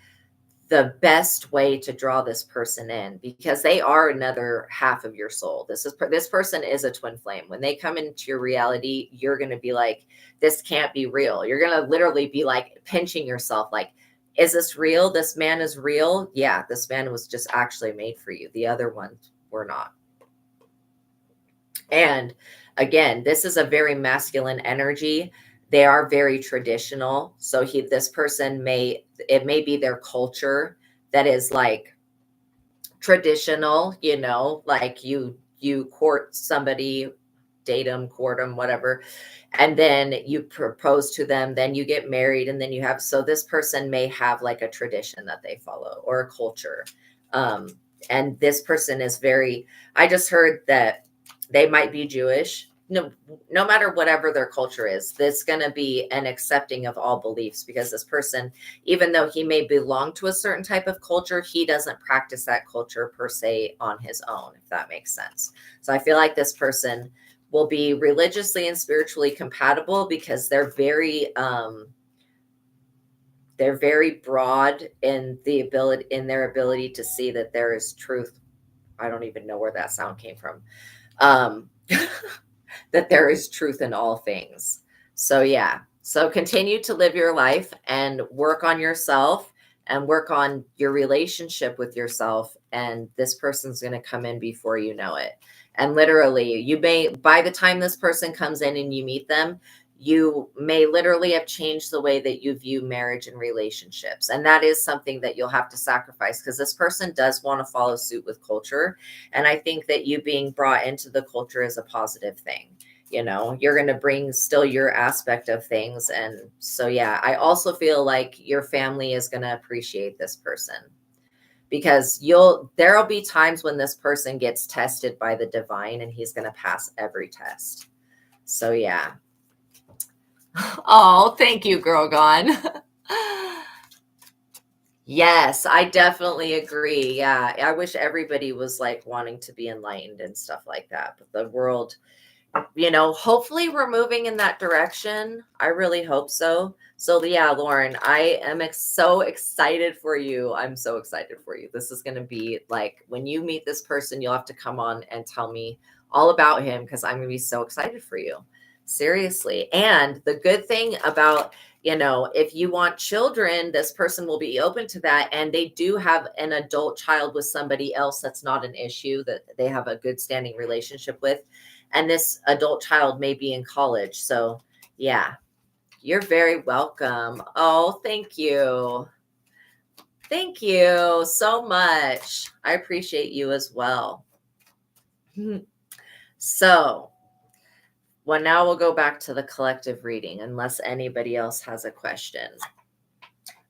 the best way to draw this person in, because they are another half of your soul. This person is a twin flame. When they come into your reality, you're going to be like, this can't be real. You're going to literally be like pinching yourself, like, is this real? This man is real. Yeah, this man was just actually made for you. The other ones were not. And again, this is a very masculine energy. They are very traditional. So this person it may be their culture that is like traditional, you know, like you court somebody, date them, court them, whatever. And then you propose to them, then you get married, and then so this person may have like a tradition that they follow or a culture. And this person is I just heard that they might be Jewish. No matter whatever their culture is, there's going to be an accepting of all beliefs, because this person, even though he may belong to a certain type of culture, he doesn't practice that culture per se on his own, if that makes sense. So I feel like this person will be religiously and spiritually compatible, because they're very broad in their ability to see that there is truth. I don't even know where that sound came from. That there is truth in all things. So yeah, so continue to live your life and work on yourself and work on your relationship with yourself. And this person's going to come in before you know it. And literally, by the time this person comes in and you meet them, you may literally have changed the way that you view marriage and relationships. And that is something that you'll have to sacrifice, because this person does want to follow suit with culture. And I think that you being brought into the culture is a positive thing. You know, you're going to bring still your aspect of things. And so, yeah, I also feel like your family is going to appreciate this person, because there'll be times when this person gets tested by the divine, and he's going to pass every test. So, yeah. Oh, thank you, Girl Gone. Yes, I definitely agree. Yeah, I wish everybody was like wanting to be enlightened and stuff like that. But the world, you know, hopefully we're moving in that direction. I really hope so. So yeah, Lauren, I am so excited for you. I'm so excited for you. This is going to be like, when you meet this person, you'll have to come on and tell me all about him, because I'm going to be so excited for you. Seriously. And the good thing about You know, if you want children, this person will be open to that. And they do have an adult child with somebody else. That's not an issue, that they have a good standing relationship with. And this adult child may be in college. So yeah, you're very welcome. Oh, thank you. Thank you so much. I appreciate you as well. So, well, now we'll go back to the collective reading unless anybody else has a question.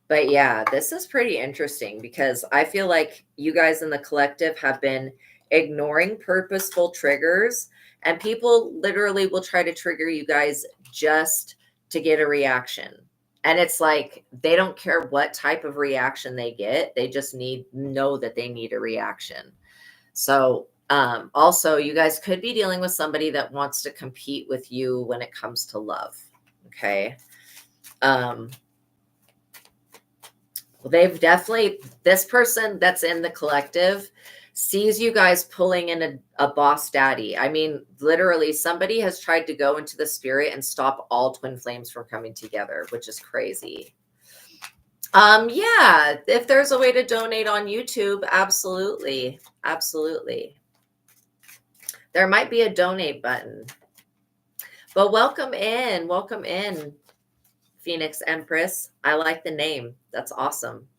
But yeah, this is pretty interesting because I feel like you guys in the collective have been ignoring purposeful triggers, and people literally will try to trigger you guys just to get a reaction. And it's like they don't care what type of reaction they get. They just know that they need a reaction. So also, you guys could be dealing with somebody that wants to compete with you when it comes to love. Okay. Well, they've definitely, this person that's in the collective sees you guys pulling in a boss daddy. I mean, literally, somebody has tried to go into the spirit and stop all twin flames from coming together, which is crazy. Yeah, if there's a way to donate on YouTube, absolutely. Absolutely. There might be a donate button. But welcome in. Welcome in, Phoenix Empress. I like the name. That's awesome.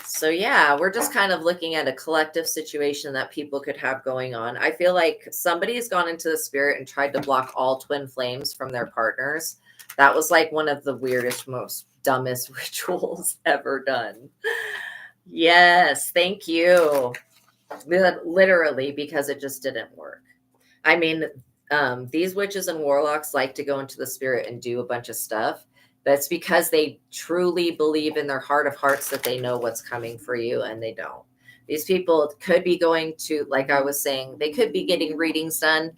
So yeah, we're just kind of looking at a collective situation that people could have going on. I feel like somebody has gone into the spirit and tried to block all twin flames from their partners. That was like one of the weirdest, most dumbest rituals ever done. Yes, thank you. Literally, because it just didn't work. I mean, these witches and warlocks like to go into the spirit and do a bunch of stuff. That's because they truly believe in their heart of hearts that they know what's coming for you, and they don't. These people could be going to, like I was saying, they could be getting readings done,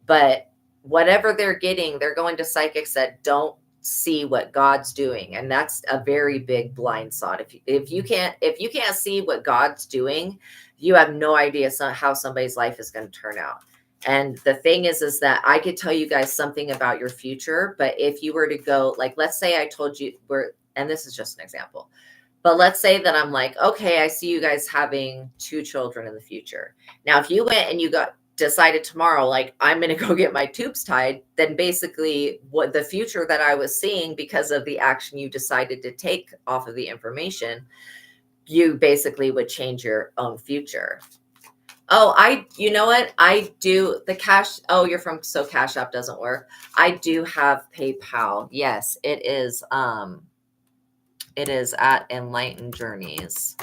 but whatever they're getting, they're going to psychics that don't see what God's doing, and that's a very big blind spot. If you can't see what God's doing, you have no idea how somebody's life is going to turn out. And the thing is that I could tell you guys something about your future, but if you were to go, like, let's say I told you and this is just an example, but let's say that I'm like, okay, I see you guys having 2 children in the future. Now, if you went and you decided tomorrow, like, I'm going to go get my tubes tied, then basically what the future that I was seeing because of the action you decided to take off of the information, you basically would change your own future. Oh, you know what? I do the cash. Oh, you're from, so Cash App doesn't work. I do have PayPal. Yes, it is at Enlightened Journeys.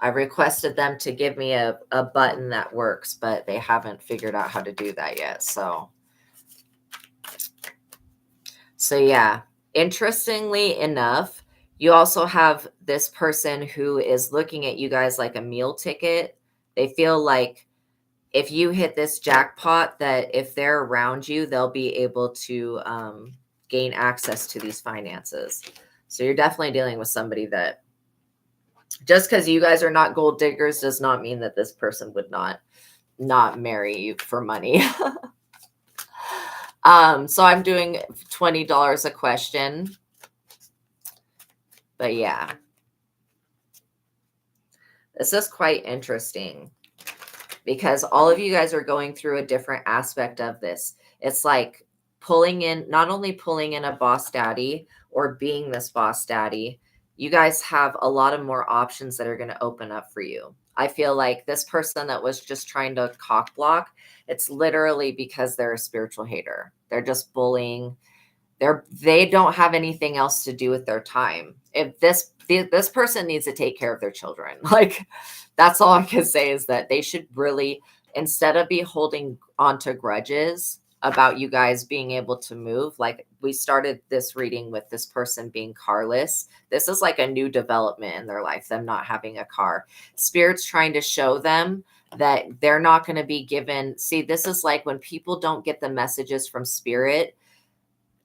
I requested them to give me a button that works, but they haven't figured out how to do that yet. So yeah, interestingly enough, you also have this person who is looking at you guys like a meal ticket. They feel like if you hit this jackpot, that if they're around you, they'll be able to gain access to these finances. So you're definitely dealing with somebody that, just because you guys are not gold diggers does not mean that this person would not marry you for money. So I'm doing $20 a question. But yeah, this is quite interesting because all of you guys are going through a different aspect of this. It's like not only pulling in a boss daddy or being this boss daddy, you guys have a lot of more options that are going to open up for you. I feel like this person that was just trying to cock block, it's literally because they're a spiritual hater. They're just bullying. They don't have anything else to do with their time. If this person needs to take care of their children, like, that's all I can say is that they should really, instead of be holding onto grudges about you guys being able to move, like we started this reading with this person being carless. This is like a new development in their life, them not having a car. Spirit's trying to show them that they're not going to be given. See, this is like when people don't get the messages from Spirit,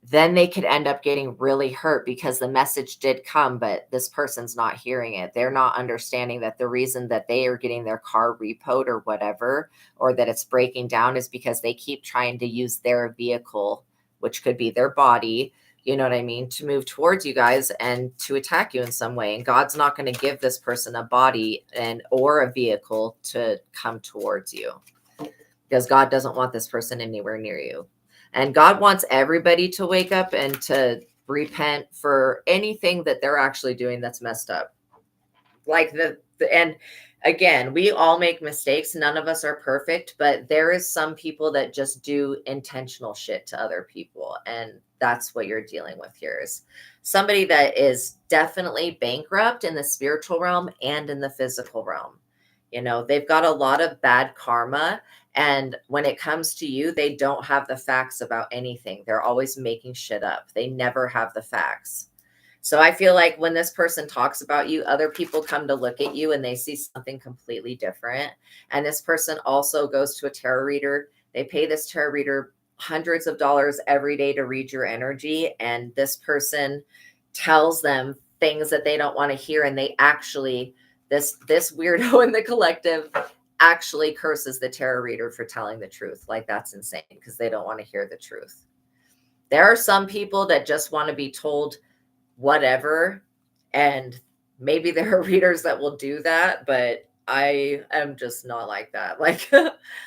then they could end up getting really hurt because the message did come, but this person's not hearing it. They're not understanding that the reason that they are getting their car repoed or whatever, or that it's breaking down, is because they keep trying to use their vehicle which could be their body, you know what I mean, to move towards you guys and to attack you in some way. And God's not going to give this person a body and or a vehicle to come towards you, because God doesn't want this person anywhere near you. And God wants everybody to wake up and to repent for anything that they're actually doing that's messed up. Like and again, we all make mistakes. None of us are perfect, but there is some people that just do intentional shit to other people. And that's what you're dealing with here, is somebody that is definitely bankrupt in the spiritual realm and in the physical realm. You know, they've got a lot of bad karma. And when it comes to you, they don't have the facts about anything. They're always making shit up. They never have the facts. So I feel like when this person talks about you, other people come to look at you and they see something completely different. And this person also goes to a tarot reader. They pay this tarot reader hundreds of dollars every day to read your energy. And this person tells them things that they don't want to hear. And they actually, this weirdo in the collective actually curses the tarot reader for telling the truth. Like, that's insane, because they don't want to hear the truth. There are some people that just want to be told whatever, and maybe there are readers that will do that, but I am just not like that. Like,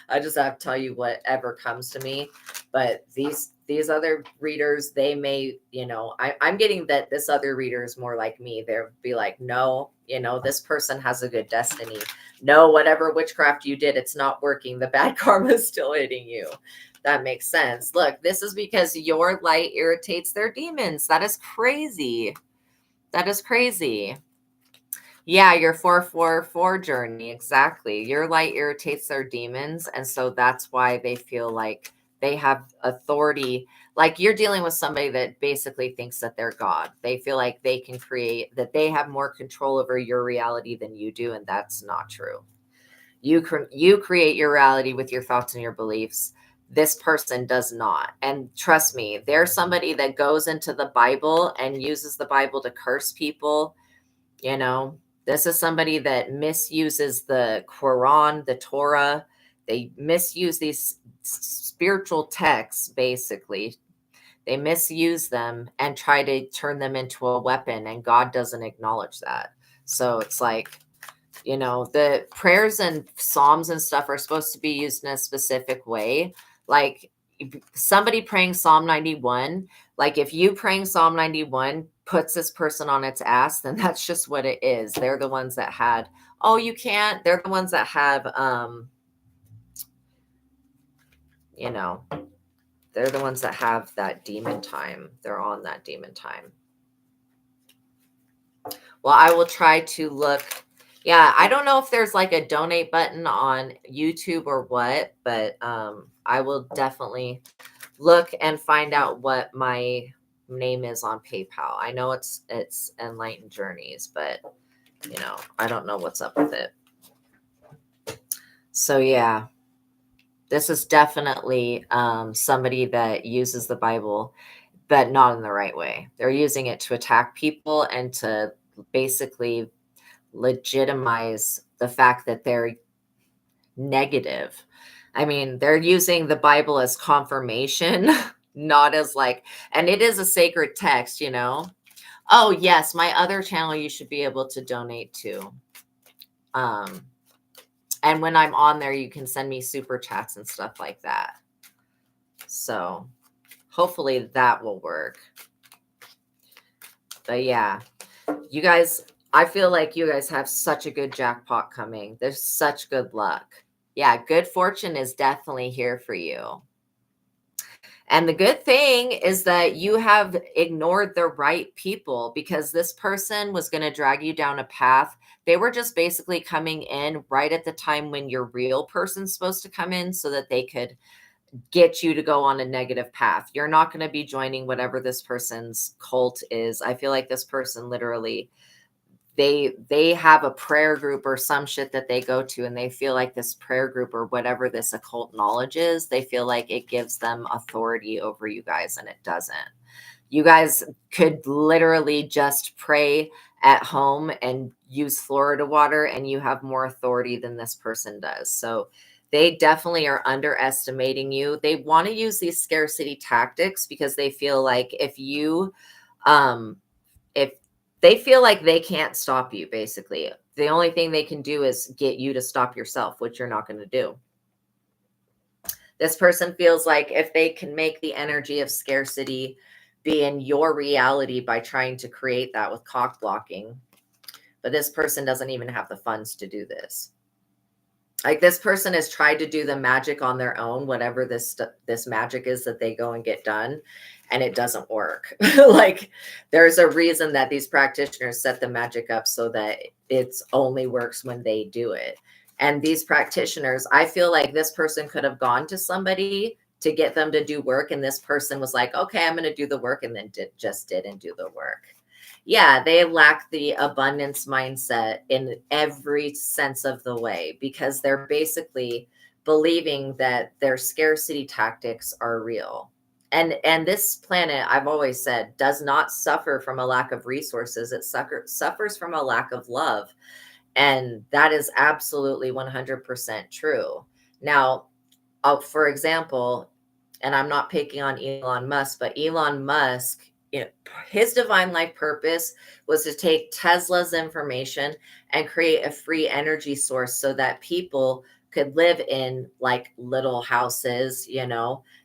I just have to tell you whatever comes to me. But these other readers, they may, you know, I'm getting that this other reader is more like me. They'll be like, no, you know, this person has a good destiny. No, whatever witchcraft you did, it's not working. The bad karma is still hitting you. That makes sense. Look, this is because your light irritates their demons. That is crazy. That is crazy. Yeah, your 444 journey. Exactly. Your light irritates their demons. And so that's why they feel like they have authority. Like, you're dealing with somebody that basically thinks that they're God. They feel like they can create, that they have more control over your reality than you do. And that's not true. You create your reality with your thoughts and your beliefs. This person does not. And trust me, there's somebody that goes into the Bible and uses the Bible to curse people. You know, this is somebody that misuses the Quran, the Torah. They misuse these spiritual texts, basically. They misuse them and try to turn them into a weapon, and God doesn't acknowledge that. So it's like, you know, the prayers and psalms and stuff are supposed to be used in a specific way. Like, somebody praying Psalm 91, like if you praying Psalm 91 puts this person on its ass, then that's just what it is. They're the ones that had, oh, you can't. They're the ones that have, you know, they're the ones that have that demon time. They're on that demon time. Well, I will try to look. Yeah, I don't know if there's like a donate button on YouTube or what, but I will definitely look and find out what my name is on PayPal. I know it's Enlightened Journeys, but you know, I don't know what's up with it. So yeah, this is definitely somebody that uses the Bible, but not in the right way. They're using it to attack people and to basically legitimize the fact that they're negative. I mean, they're using the Bible as confirmation, not as like, and it is a sacred text, you know. Oh, yes, my other channel you should be able to donate to. And when I'm on there, you can send me super chats and stuff like that. So hopefully that will work. But yeah, you guys, I feel like you guys have such a good jackpot coming. There's such good luck. Yeah, good fortune is definitely here for you. And the good thing is that you have ignored the right people, because this person was going to drag you down a path. They were just basically coming in right at the time when your real person's supposed to come in so that they could get you to go on a negative path. You're not going to be joining whatever this person's cult is. I feel like this person literally, they have a prayer group or some shit that they go to, and they feel like this prayer group or whatever this occult knowledge is, they feel like it gives them authority over you guys, and it doesn't. You guys could literally just pray at home and use Florida water, and you have more authority than this person does. So They definitely are underestimating you. They want to use these scarcity tactics because they feel like um, if they feel like they can't stop you, basically. The only thing they can do is get you to stop yourself, which you're not going to do. This person feels like if they can make the energy of scarcity be in your reality by trying to create that with cock blocking, but this person doesn't even have the funds to do this. Like, this person has tried to do the magic on their own, whatever this magic is that they go and get done, and it doesn't work. Like, there's a reason that these practitioners set the magic up so that it's only works when they do it. And these practitioners, I feel like this person could have gone to somebody to get them to do work, and this person was like, okay, I'm going to do the work, and then just didn't do the work. Yeah, they lack the abundance mindset in every sense of the way, because they're basically believing that their scarcity tactics are real. And this planet, I've always said, does not suffer from a lack of resources. It suffers from a lack of love. And that is absolutely 100% true. Now, for example, and I'm not picking on Elon Musk, but Elon Musk, his divine life purpose was to take Tesla's information and create a free energy source so that people could live in like little houses,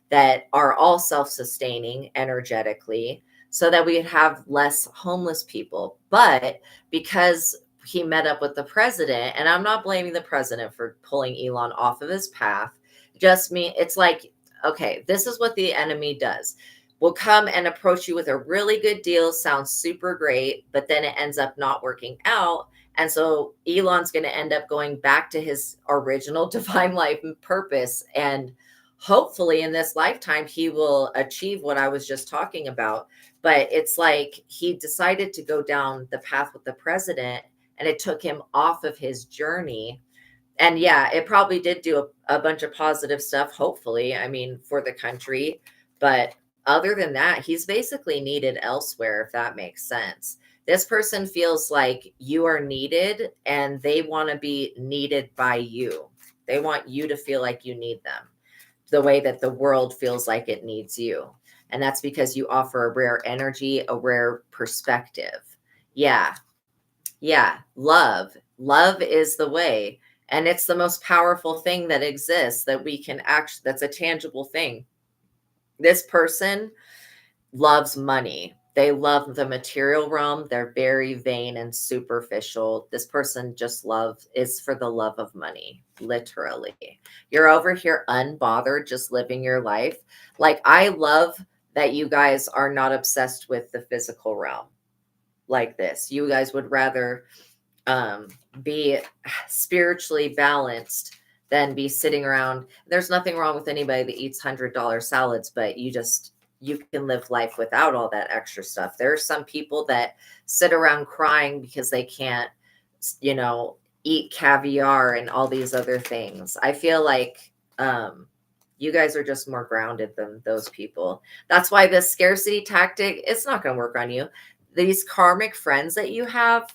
that are all self-sustaining energetically, so that we'd have less homeless people. But because he met up with the president, and I'm not blaming the president for pulling Elon off of his path, it's like, okay, this is what the enemy does. Will come and approach you with a really good deal, sounds super great, but then it ends up not working out. And so Elon's going to end up going back to his original divine life purpose. And hopefully in this lifetime, he will achieve what I was just talking about. But it's like he decided to go down the path with the president, and it took him off of his journey. And yeah, it probably did do a bunch of positive stuff, hopefully, I mean, for the country. But other than that, he's basically needed elsewhere, if that makes sense. This person feels like you are needed, and they want to be needed by you. They want you to feel like you need them the way that the world feels like it needs you. And that's because you offer a rare energy, a rare perspective. Yeah. Yeah. Love is the way. And it's the most powerful thing that exists, that we can actually, that's a tangible thing. This person loves money. They love the material realm. They're very vain and superficial. This person just is for the love of money, literally. You're over here unbothered, just living your life. Like, I love that you guys are not obsessed with the physical realm like this. You guys would rather be spiritually balanced than be sitting around. There's nothing wrong with anybody that eats $100 salads, but you can live life without all that extra stuff. There are some people that sit around crying because they can't, eat caviar and all these other things. I feel like you guys are just more grounded than those people. That's why this scarcity tactic, it's not going to work on you. These karmic friends that you have,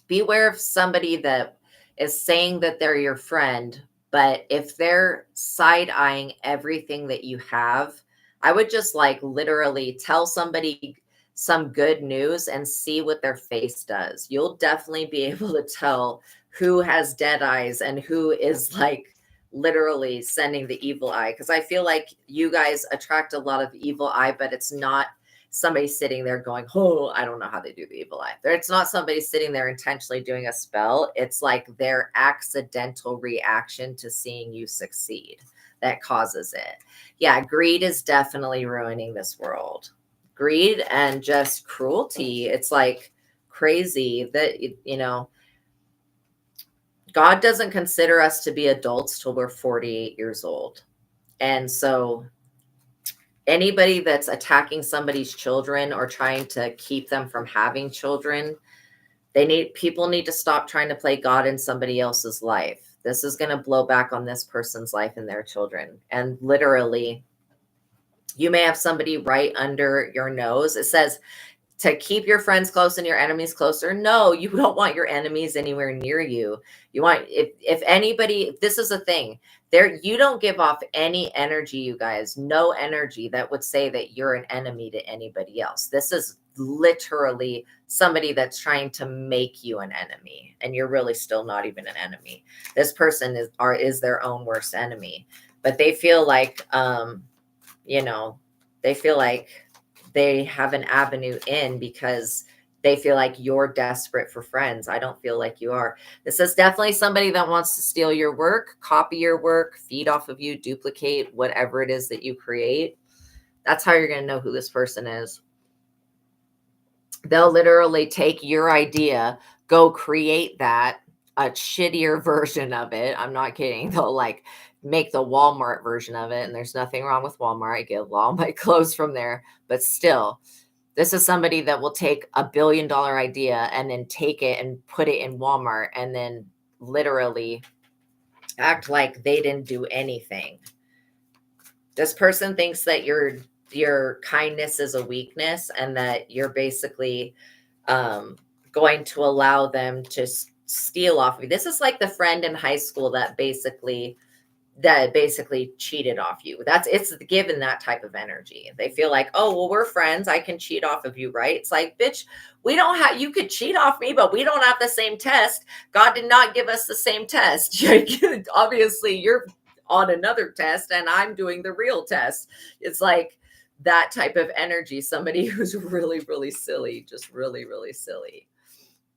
beware of somebody that is saying that they're your friend, but if they're side-eyeing everything that you have, I would just like literally tell somebody some good news and see what their face does. You'll definitely be able to tell who has dead eyes and who is like literally sending the evil eye. Because I feel like you guys attract a lot of evil eye, but it's not somebody sitting there going, oh, I don't know how they do the evil eye. It's not somebody sitting there intentionally doing a spell. It's like their accidental reaction to seeing you succeed that causes it. Yeah, greed is definitely ruining this world. Greed and just cruelty. It's like crazy that, God doesn't consider us to be adults till we're 48 years old. And so anybody that's attacking somebody's children or trying to keep them from having children, people need to stop trying to play God in somebody else's life. This is going to blow back on this person's life and their children. And literally, you may have somebody right under your nose. It says to keep your friends close and your enemies closer. No, you don't want your enemies anywhere near you. You want, if anybody, this is a thing there, you don't give off any energy, you guys, no energy that would say that you're an enemy to anybody else. This is literally somebody that's trying to make you an enemy, and you're really still not even an enemy. This person is their own worst enemy, but they feel like, you know, they feel like they have an avenue in because they feel like you're desperate for friends. I don't feel like you are. This is definitely somebody that wants to steal your work, copy your work, feed off of you, duplicate whatever it is that you create. That's how you're going to know who this person is. They'll literally take your idea, go create that, a shittier version of it. I'm not kidding. They'll like make the Walmart version of it. And there's nothing wrong with Walmart. I get all my clothes from there. But still, this is somebody that will take $1 billion idea and then take it and put it in Walmart and then literally act like they didn't do anything. This person thinks that your kindness is a weakness and that you're basically going to allow them to steal off of you. This is like the friend in high school that basically cheated off you. It's given that type of energy. They feel like, oh, well, we're friends. I can cheat off of you, right? It's like, bitch, we don't have, you could cheat off me, but we don't have the same test. God did not give us the same test. Obviously, you're on another test and I'm doing the real test. It's like that type of energy. Somebody who's really, really silly, just really, really silly.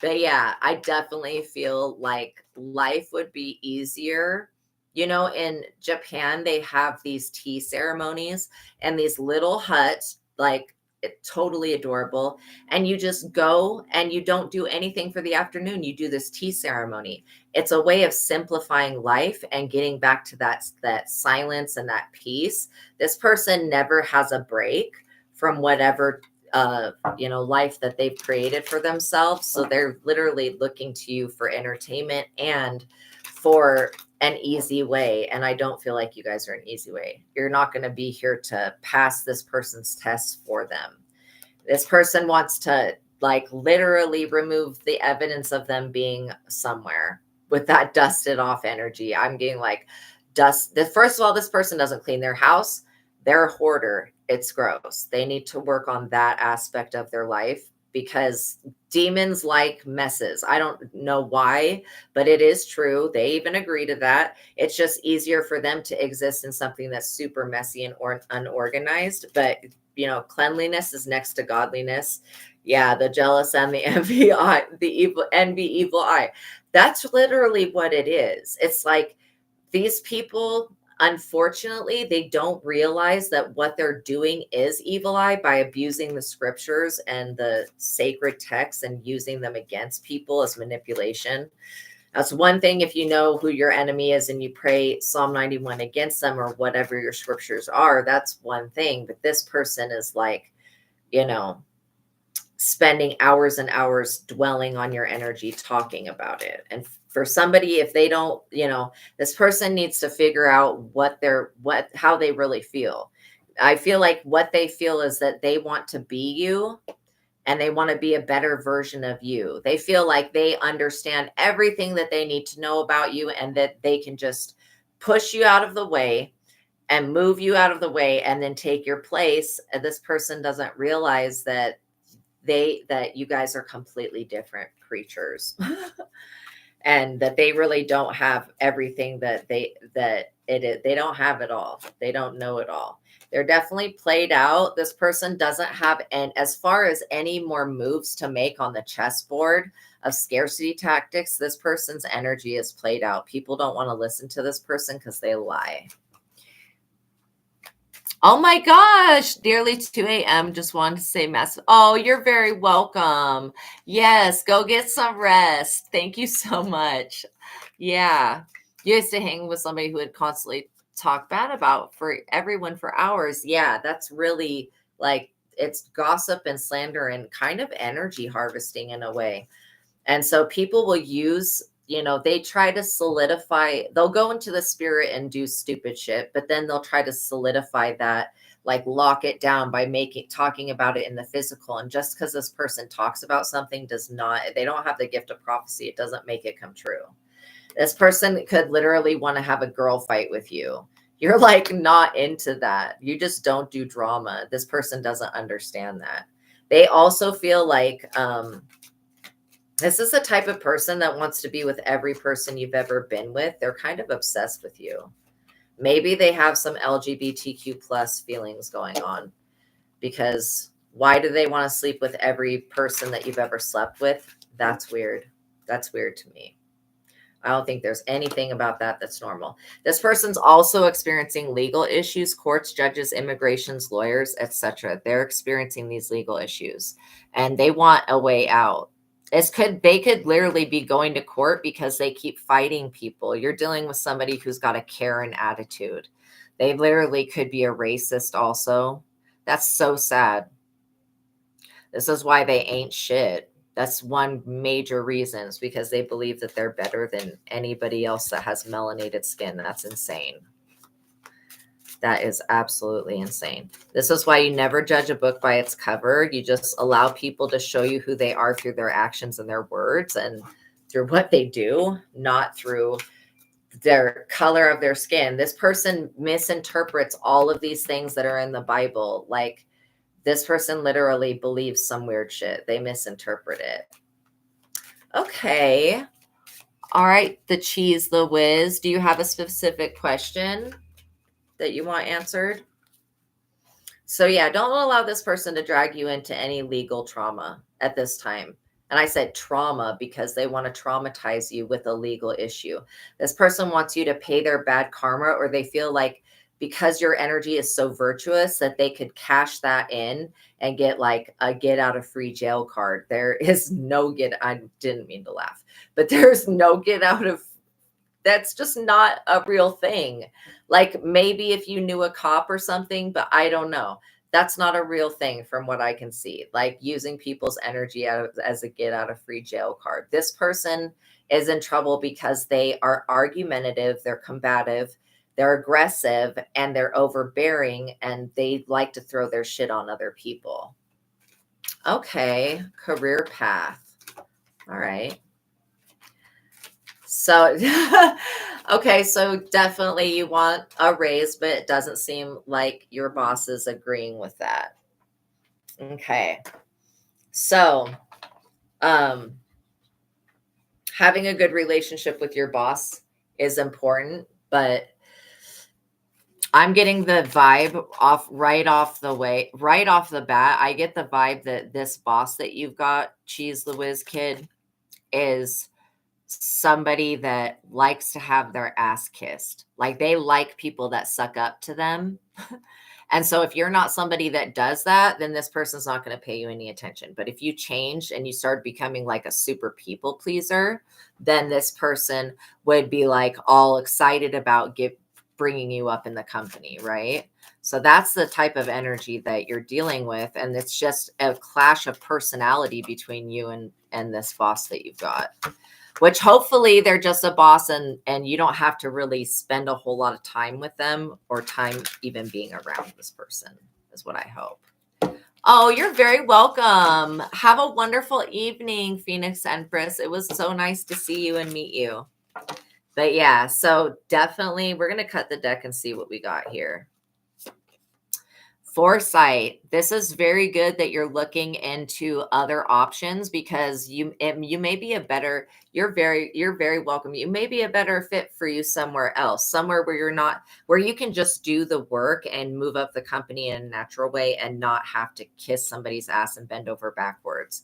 But yeah, I definitely feel like life would be easier. You know, in Japan, they have these tea ceremonies and these little huts, like totally adorable. And you just go and you don't do anything for the afternoon. You do this tea ceremony. It's a way of simplifying life and getting back to that silence and that peace. This person never has a break from whatever life that they've created for themselves. So they're literally looking to you for entertainment and for an easy way. And I don't feel like you guys are an easy way. You're not going to be here to pass this person's tests for them. This person wants to like literally remove the evidence of them being somewhere with that dusted off energy. I'm getting like first of all, this person doesn't clean their house. They're a hoarder. It's gross. They need to work on that aspect of their life because demons like messes. I don't know why, but it is true. They even agree to that. It's just easier for them to exist in something that's super messy and unorganized. But, cleanliness is next to godliness. Yeah, the jealous and the envy eye, the evil eye. That's literally what it is. It's like these people, unfortunately, they don't realize that what they're doing is evil eye by abusing the scriptures and the sacred texts and using them against people as manipulation. That's one thing if you know who your enemy is and you pray Psalm 91 against them or whatever your scriptures are, that's one thing. But this person is like, spending hours and hours dwelling on your energy, talking about it. And for somebody, if they don't, this person needs to figure out how they really feel. I feel like what they feel is that they want to be you and they want to be a better version of you. They feel like they understand everything that they need to know about you and that they can just push you out of the way and move you out of the way and then take your place. And this person doesn't realize that you guys are completely different creatures and that they really don't have everything they don't have it all. They don't know it all. They're definitely played out. This person doesn't have, and as far as any more moves to make on the chessboard of scarcity tactics, this person's energy is played out. People don't want to listen to this person because they lie. Oh my gosh, nearly 2 a.m. Just wanted to say massive. Oh, you're very welcome. Yes, go get some rest. Thank you so much. Yeah. You used to hang with somebody who would constantly talk bad about for everyone for hours. Yeah, that's really like it's gossip and slander and kind of energy harvesting in a way. And so people will use you know, they try to solidify, they'll go into the spirit and do stupid shit, but then they'll try to solidify that, like lock it down by talking about it in the physical. And just because this person talks about something does not, they don't have the gift of prophecy. It doesn't make it come true. This person could literally want to have a girl fight with you. You're like not into that. You just don't do drama. This person doesn't understand that. They also feel like, this is the type of person that wants to be with every person you've ever been with. They're kind of obsessed with you. Maybe they have some LGBTQ plus feelings going on, because why do they want to sleep with every person that you've ever slept with? That's weird. That's weird to me. I don't think there's anything about that that's normal. This person's also experiencing legal issues, courts, judges, immigrations, lawyers, etc. They're experiencing these legal issues and they want a way out. They could literally be going to court because they keep fighting people. You're dealing with somebody who's got a Karen attitude. They literally could be a racist also. That's so sad. This is why they ain't shit. That's one major reason, is because they believe that they're better than anybody else that has melanated skin. That's insane. That is absolutely insane. This is why you never judge a book by its cover. You just allow people to show you who they are through their actions and their words and through what they do, not through their color of their skin. This person misinterprets all of these things that are in the Bible. Like, this person literally believes some weird shit. They misinterpret it. Okay. All right. The Cheese, the Whiz. Do you have a specific question that you want answered? So yeah, don't allow this person to drag you into any legal trauma at this time. And I said trauma because they want to traumatize you with a legal issue. This person wants you to pay their bad karma, or they feel like because your energy is so virtuous that they could cash that in and get like a get out of free jail card. There is no I didn't mean to laugh, but there's no get out of, that's just not a real thing. Like maybe if you knew a cop or something, but I don't know. That's not a real thing from what I can see. Like using people's energy as a get out of free jail card. This person is in trouble because they are argumentative, they're combative, they're aggressive, and they're overbearing, and they like to throw their shit on other people. Okay, career path. All right. So, okay, so definitely you want a raise, but it doesn't seem like your boss is agreeing with that. Okay. So, having a good relationship with your boss is important, but I'm getting the vibe right off the bat. I get the vibe that this boss that you've got, Cheese the Whiz Kid, is somebody that likes to have their ass kissed. Like they like people that suck up to them. And so if you're not somebody that does that, then this person's not going to pay you any attention. But if you change and you start becoming like a super people pleaser, then this person would be like all excited about bringing you up in the company, right? So that's the type of energy that you're dealing with. And it's just a clash of personality between you and this boss that you've got, which hopefully they're just a boss and you don't have to really spend a whole lot of time with them or time even being around this person, is what I hope. Oh, you're very welcome. Have a wonderful evening, Phoenix Empress. It was so nice to see you and meet you. But yeah, so definitely we're going to cut the deck and see what we got here. Foresight. This is very good that you're looking into other options, because you may be you're very welcome. You may be a better fit for you somewhere else, somewhere where you can just do the work and move up the company in a natural way and not have to kiss somebody's ass and bend over backwards.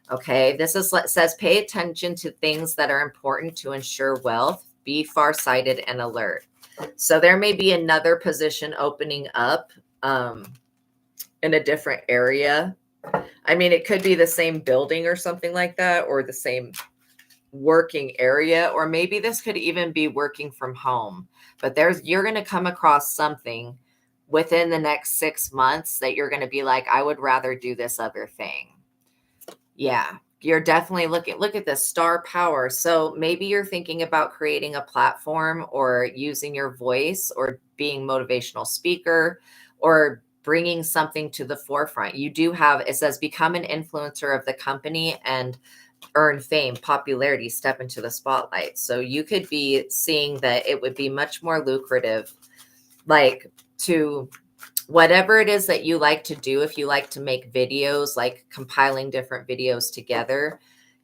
Okay. This says pay attention to things that are important to ensure wealth. Be farsighted and alert. So there may be another position opening up in a different area. I mean, it could be the same building or something like that, or the same working area, or maybe this could even be working from home. But you're going to come across something within the next 6 months that you're going to be like, I would rather do this other thing. Yeah. You're definitely look at this star power. So maybe you're thinking about creating a platform or using your voice or being motivational speaker or bringing something to the forefront. You do have, it says, become an influencer of the company and earn fame, popularity, step into the spotlight. So you could be seeing that it would be much more lucrative, like to whatever it is that you like to do. If you like to make videos, like compiling different videos together,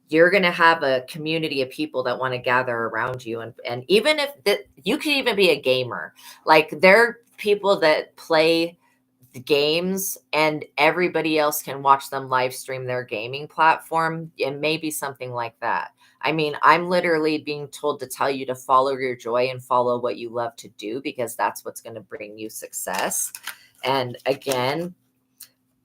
you're going to have a community of people that want to gather around you. And even if that, you could even be a gamer, like there are people that play the games and everybody else can watch them live stream their gaming platform. And maybe something like that. I mean, I'm literally being told to tell you to follow your joy and follow what you love to do, because that's what's going to bring you success. And again,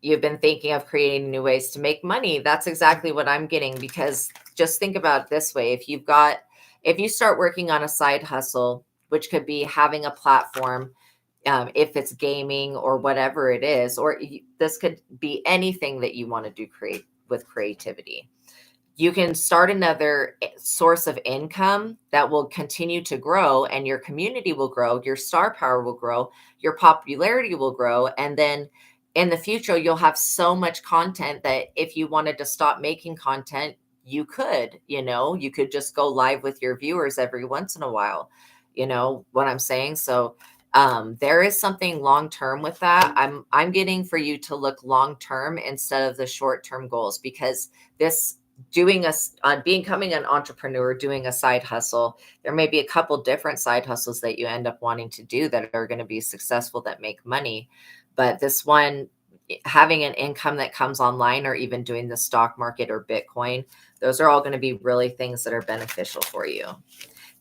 you've been thinking of creating new ways to make money. That's exactly what I'm getting, because just think about it this way. If you start working on a side hustle, which could be having a platform, if it's gaming or whatever it is, or this could be anything that you want to do with creativity. You can start another source of income that will continue to grow, and your community will grow, your star power will grow, your popularity will grow. And then in the future, you'll have so much content that if you wanted to stop making content, you could, you could just go live with your viewers every once in a while. You know what I'm saying? So there is something long term with that. I'm getting for you to look long term instead of the short term goals, because this becoming an entrepreneur, doing a side hustle, there may be a couple different side hustles that you end up wanting to do that are going to be successful, that make money. But this one, having an income that comes online, or even doing the stock market or Bitcoin, those are all going to be really things that are beneficial for you.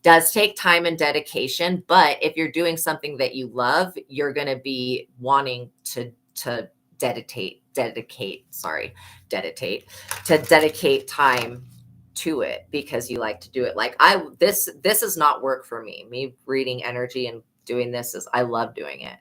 Does take time and dedication, but if you're doing something that you love, you're going to be wanting to dedicate time to it, because you like to do it. Like this is not work for me reading energy and doing this I love doing it.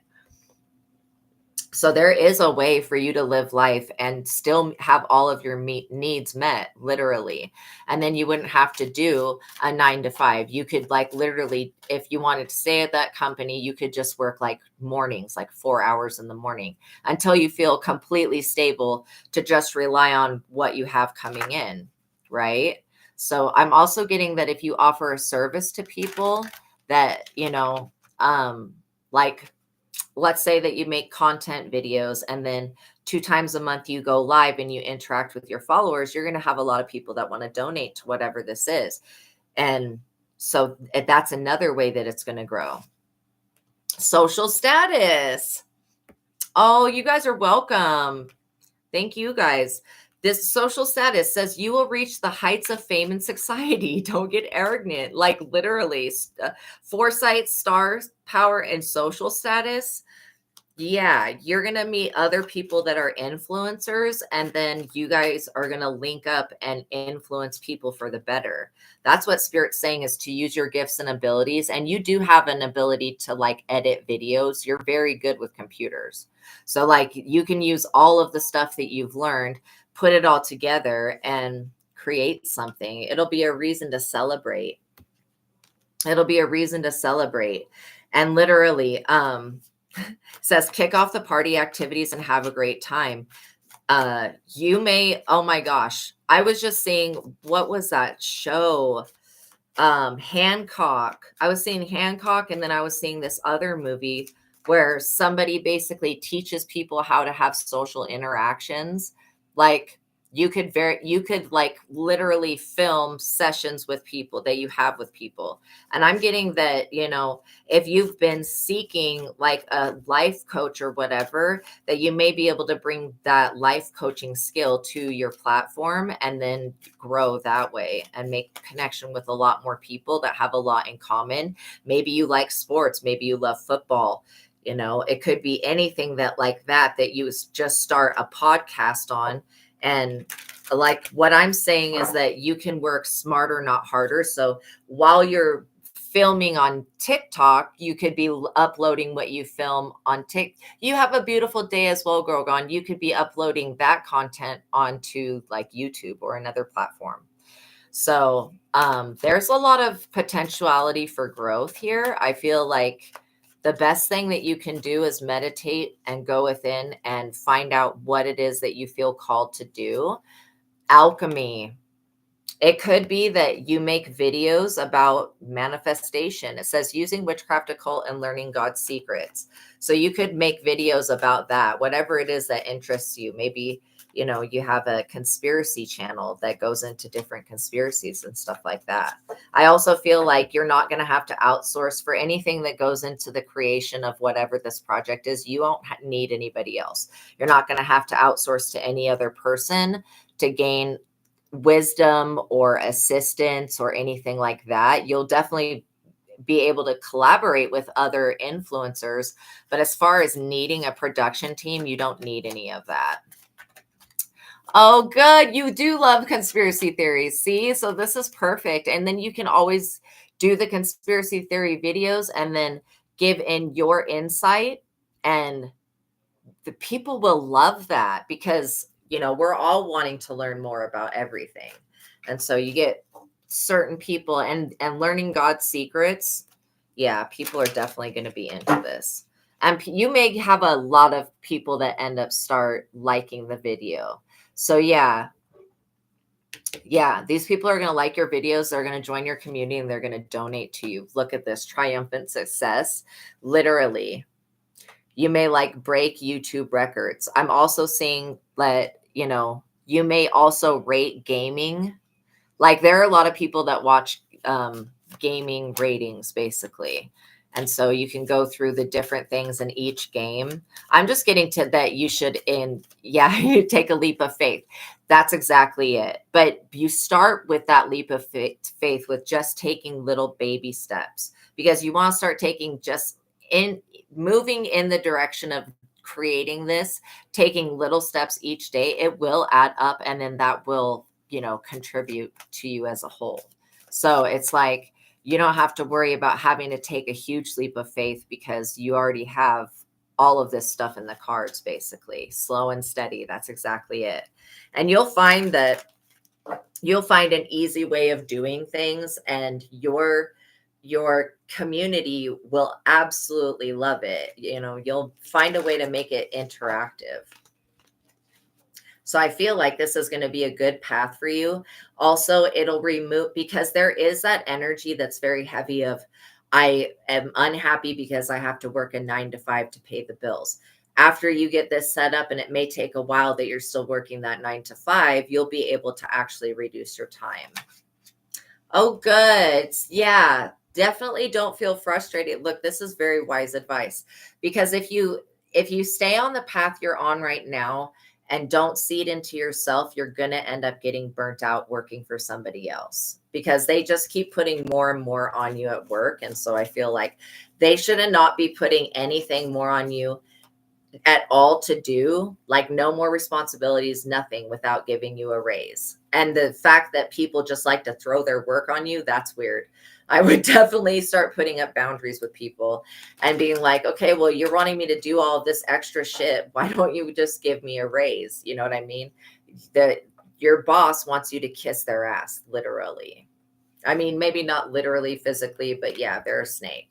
So there is a way for you to live life and still have all of your needs met, literally. And then you wouldn't have to do a 9 to 5. You could, like, literally, if you wanted to stay at that company, you could just work like mornings, like 4 hours in the morning, until you feel completely stable to just rely on what you have coming in, right? So I'm also getting that if you offer a service to people that, like, let's say that you make content videos, and then 2 times a month you go live and you interact with your followers, you're going to have a lot of people that want to donate to whatever this is. And so that's another way that it's going to grow. Social status. Oh, you guys are welcome. Thank you, guys. This social status says you will reach the heights of fame and society. Don't get arrogant. Like, literally, foresight, stars, power, and social status. Yeah, you're going to meet other people that are influencers, and then you guys are going to link up and influence people for the better. That's what Spirit's saying, is to use your gifts and abilities. And you do have an ability to, like, edit videos. You're very good with computers. So, like, you can use all of the stuff that you've learned, put it all together, and create something. It'll be a reason to celebrate. It'll be a reason to celebrate. And literally, says kick off the party activities and have a great time. You may, oh my gosh, I was just seeing, what was that show? Hancock. I was seeing Hancock, and then I was seeing this other movie where somebody basically teaches people how to have social interactions. Like, you could like literally film sessions with people that you have with people. And I'm getting that, if you've been seeking like a life coach or whatever, that you may be able to bring that life coaching skill to your platform and then grow that way and make connection with a lot more people that have a lot in common. Maybe you like sports, maybe you love football. It could be anything that you just start a podcast on. And like, what I'm saying is that you can work smarter, not harder. So while you're filming on TikTok, you could be uploading what you film on TikTok. You have a beautiful day as well, Girl Gone. You could be uploading that content onto like YouTube or another platform. So there's a lot of potentiality for growth here. I feel like the best thing that you can do is meditate and go within and find out what it is that you feel called to do. Alchemy. It could be that you make videos about manifestation. It says using witchcraft, occult, and learning God's secrets. So you could make videos about that, whatever it is that interests you. Maybe, you know, you have a conspiracy channel that goes into different conspiracies and stuff like that. I also feel like you're not going to have to outsource for anything that goes into the creation of whatever this project is. You won't need anybody else. You're not going to have to outsource to any other person to gain wisdom or assistance or anything like that. You'll definitely be able to collaborate with other influencers, but as far as needing a production team, you don't need any of that. Oh, good. You do love conspiracy theories. See, so this is perfect. And then you can always do the conspiracy theory videos and then give in your insight, and the people will love that because, you know, we're all wanting to learn more about everything. And so you get certain people and learning God's secrets. Yeah, people are definitely going to be into this. And you may have a lot of people that end up start liking the video. So yeah, these people are going to like your videos. They're going to join your community and they're going to donate to you. Look at this triumphant success. Literally. You may like break YouTube records. I'm also seeing that, you know, you may also rate gaming. Like there are a lot of people that watch gaming ratings basically. And so you can go through the different things in each game. I'm just getting to that you should you take a leap of faith. That's exactly it. But you start with that leap of faith with just taking little baby steps, because you want to start taking moving in the direction of creating this, taking little steps each day. It will add up, and then that will, you know, contribute to you as a whole. So it's like, you don't have to worry about having to take a huge leap of faith because you already have all of this stuff in the cards, basically. Slow and steady. That's exactly it. And you'll find an easy way of doing things, and your community will absolutely love it. You know, you'll find a way to make it interactive. So I feel like this is going to be a good path for you. Also, it'll remove, because there is that energy that's very heavy of, I am unhappy because I have to work a 9 to 5 to pay the bills. After you get this set up, and it may take a while that you're still working that 9 to 5, you'll be able to actually reduce your time. Oh, good. Yeah, definitely don't feel frustrated. Look, this is very wise advice, because if you stay on the path you're on right now and don't see it into yourself, you're going to end up getting burnt out working for somebody else, because they just keep putting more and more on you at work. And so I feel like they should not be putting anything more on you at all to do, like no more responsibilities, nothing, without giving you a raise. And the fact that people just like to throw their work on you, that's weird. I would definitely start putting up boundaries with people and being like, okay, well, you're wanting me to do all of this extra shit. Why don't you just give me a raise? You know what I mean? Your boss wants you to kiss their ass, literally. I mean, maybe not literally physically, but yeah, they're a snake.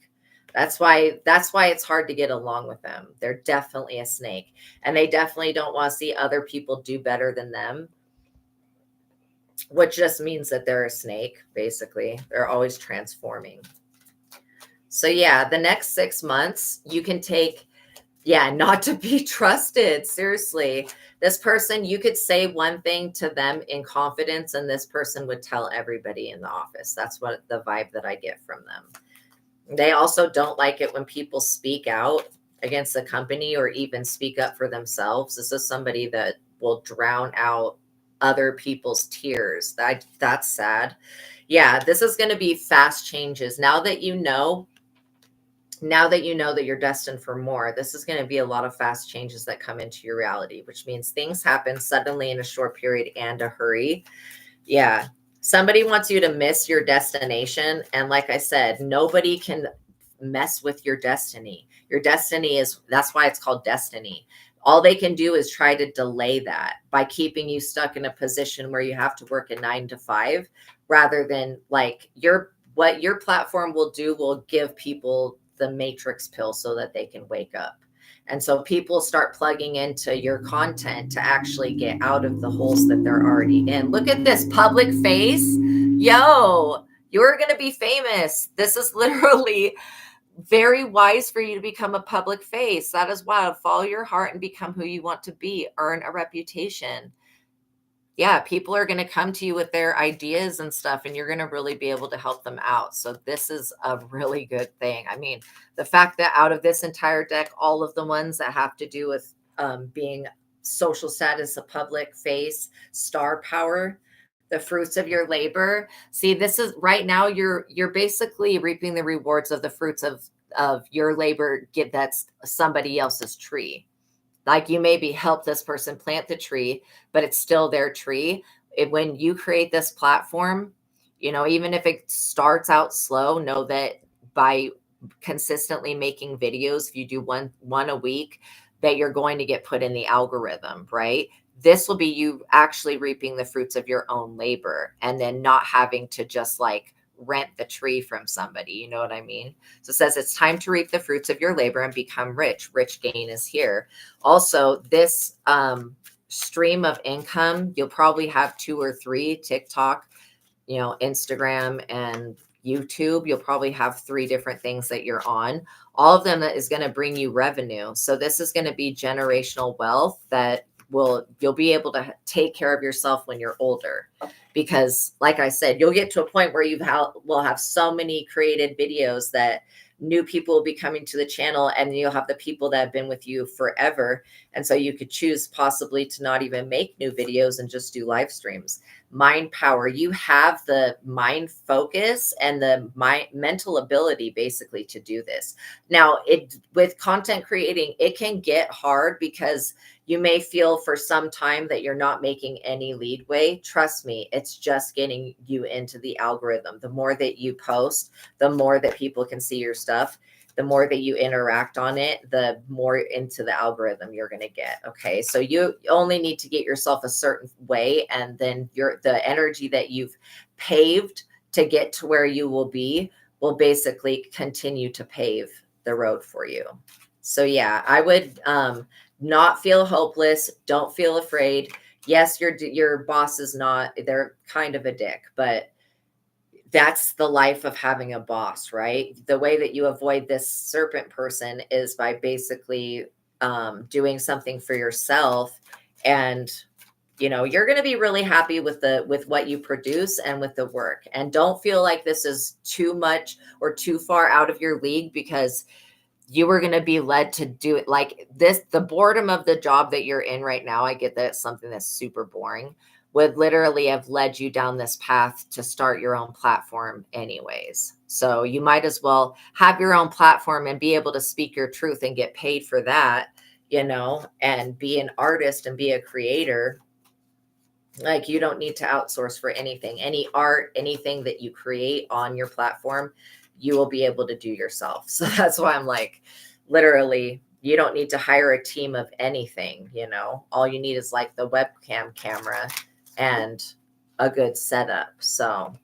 That's why it's hard to get along with them. They're definitely a snake, and they definitely don't want to see other people do better than them, which just means that they're a snake, basically. They're always transforming. So yeah, the next 6 months you can take, not to be trusted. Seriously, this person, you could say one thing to them in confidence, and this person would tell everybody in the office. That's what the vibe that I get from them. They also don't like it when people speak out against the company or even speak up for themselves. This is somebody that will drown out other people's tears. That's sad. Yeah, this is going to be fast changes. Now that you know that you're destined for more, this is going to be a lot of fast changes that come into your reality, which means things happen suddenly in a short period and a hurry. Yeah. Somebody wants you to miss your destination. And like I said, nobody can mess with your destiny. Your destiny is, that's why it's called destiny. All they can do is try to delay that by keeping you stuck in a position where you have to work a 9 to 5, rather than like what your platform will do will give people the matrix pill so that they can wake up. And so people start plugging into your content to actually get out of the holes that they're already in. Look at this public face. Yo, you're going to be famous. This is literally very wise for you to become a public face. That is wild. Follow your heart and become who you want to be. Earn a reputation. Yeah, people are going to come to you with their ideas and stuff, and you're going to really be able to help them out. So this is a really good thing. I mean, the fact that out of this entire deck, all of the ones that have to do with being social status, a public face, star power, the fruits of your labor. See, this is right now you're basically reaping the rewards of the fruits of your labor. That's somebody else's tree. Like you maybe help this person plant the tree, but it's still their tree. When you create this platform, even if it starts out slow, know that by consistently making videos, if you do one a week, that you're going to get put in the algorithm, right? This will be you actually reaping the fruits of your own labor, and then not having to just like rent the tree from somebody. You know what I mean? So it says it's time to reap the fruits of your labor and become rich. Rich gain is here. Also, this stream of income, you'll probably have 2 or 3: TikTok, Instagram, and YouTube. You'll probably have 3 different things that you're on. All of them that is going to bring you revenue. So this is going to be generational wealth that you'll be able to take care of yourself when you're older. Because like I said, you'll get to a point where will have so many created videos that new people will be coming to the channel, and you'll have the people that have been with you forever. And so you could choose possibly to not even make new videos and just do live streams. Mind power. You have the mind focus and the mental ability basically to do this. Now, with content creating, it can get hard because you may feel for some time that you're not making any leadway. Trust me, it's just getting you into the algorithm. The more that you post, the more that people can see your stuff. The more that you interact on it, the more into the algorithm you're going to get. Okay. So you only need to get yourself a certain way, and then the energy that you've paved to get to where you will be will basically continue to pave the road for you. So yeah, I would not feel hopeless. Don't feel afraid. Yes, your boss is not, they're kind of a dick, but that's the life of having a boss, right? The way that you avoid this serpent person is by basically doing something for yourself. And you're going to be really happy with what you produce and with the work. And don't feel like this is too much or too far out of your league, because you were going to be led to do it like this. The boredom of the job that you're in right now, I get that it's something that's super boring, would literally have led you down this path to start your own platform anyways. So you might as well have your own platform and be able to speak your truth and get paid for that, and be an artist and be a creator. Like, you don't need to outsource for anything. Any art, anything that you create on your platform, you will be able to do yourself. So that's why I'm like, literally, you don't need to hire a team of anything. All you need is like the webcam camera and a good setup. So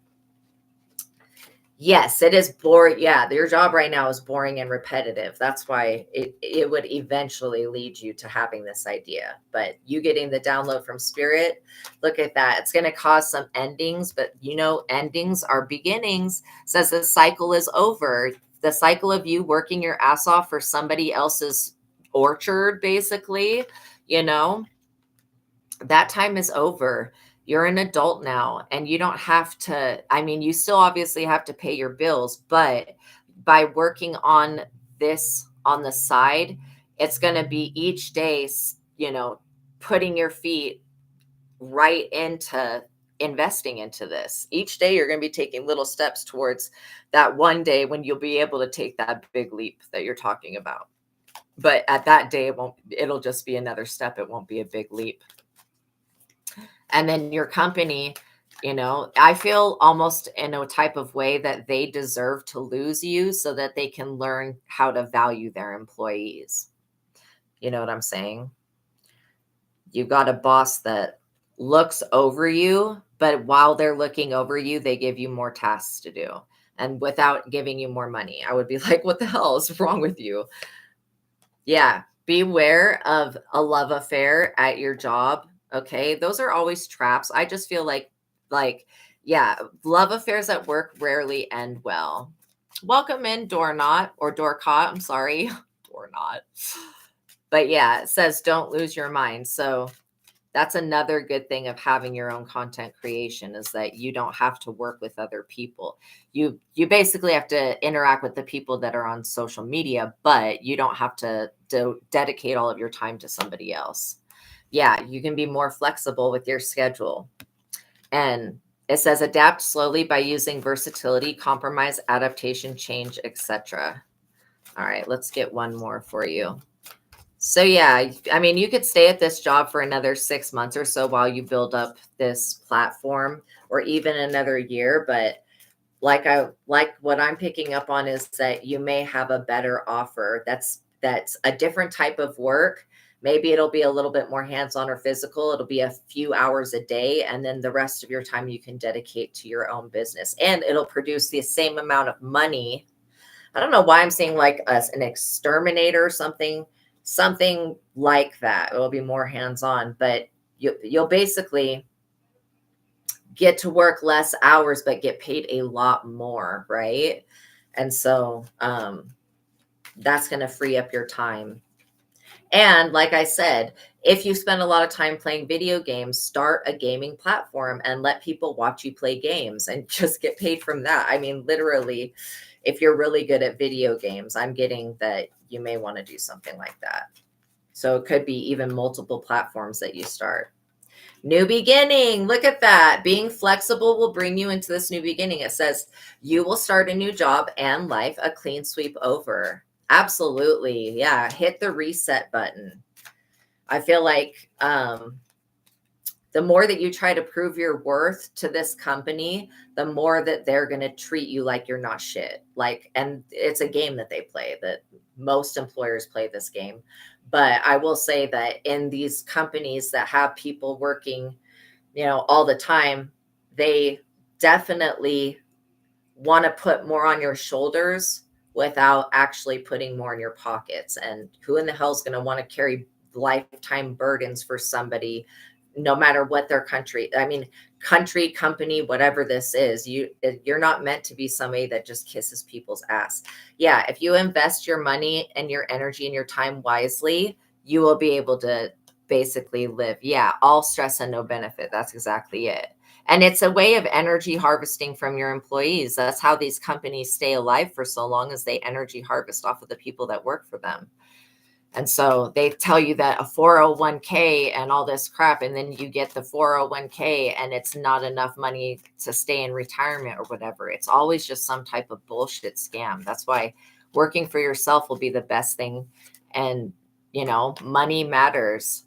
yes, it is boring. Yeah, your job right now is boring and repetitive. That's why it would eventually lead you to having this idea. But you getting the download from spirit, look at that. It's going to cause some endings, but endings are beginnings. Says the cycle is over. The cycle of you working your ass off for somebody else's orchard, basically, that time is over. You're an adult now, and you don't have to, you still obviously have to pay your bills, but by working on this on the side, it's going to be each day, putting your feet right into investing into this. Each day you're going to be taking little steps towards that one day when you'll be able to take that big leap that you're talking about. But at that day, it'll just be another step. It won't be a big leap. And then your company, You know, I feel almost in a type of way that they deserve to lose you so that they can learn how to value their employees. You know what I'm saying? You got a boss that looks over you, but while they're looking over you, they give you more tasks to do and without giving you more money. I would be like, what the hell is wrong with you? Yeah, beware of a love affair at your job. Okay, those are always traps. I just feel like, yeah, love affairs at work rarely end well. Welcome in, Doorknot or Doorcott. I'm sorry, Doorknot. But yeah, it says don't lose your mind. So that's another good thing of having your own content creation is that you don't have to work with other people. You basically have to interact with the people that are on social media, but you don't have to dedicate all of your time to somebody else. Yeah, you can be more flexible with your schedule. And it says adapt slowly by using versatility, compromise, adaptation, change, etc. All right, let's get one more for you. So yeah, I mean, you could stay at this job for another 6 months or so while you build up this platform, or even another year. But like what I'm picking up on is that you may have a better offer. That's a different type of work. Maybe it'll be a little bit more hands-on or physical. It'll be a few hours a day, and then the rest of your time you can dedicate to your own business, and it'll produce the same amount of money. I don't know why I'm saying like an exterminator or something like that. It'll be more hands-on, but you'll basically get to work less hours, but get paid a lot more, right? And so that's going to free up your time. And like I said, if you spend a lot of time playing video games, start a gaming platform and let people watch you play games and just get paid from that. I mean, literally, if you're really good at video games, I'm getting that you may want to do something like that. So it could be even multiple platforms that you start. New beginning. Look at that. Being flexible will bring you into this new beginning. It says you will start a new job and life, a clean sweep over. Absolutely. Yeah. Hit the reset button. I feel like the more that you try to prove your worth to this company, the more that they're going to treat you like you're not shit. Like, and it's a game that they play, that most employers play this game. But I will say that in these companies that have people working, you know, all the time, they definitely want to put more on your shoulders without actually putting more in your pockets. And who in the hell is going to want to carry lifetime burdens for somebody, no matter what their country, I mean, country, company, whatever this is, you're not meant to be somebody that just kisses people's ass. Yeah, if you invest your money and your energy and your time wisely, you will be able to basically live. Yeah, all stress and no benefit. That's exactly it. And it's a way of energy harvesting from your employees. That's how these companies stay alive for so long, as they energy harvest off of the people that work for them. And so they tell you that a 401k and all this crap, and then you get the 401k and it's not enough money to stay in retirement or whatever. It's always just some type of bullshit scam. That's why working for yourself will be the best thing. And, you know, money matters.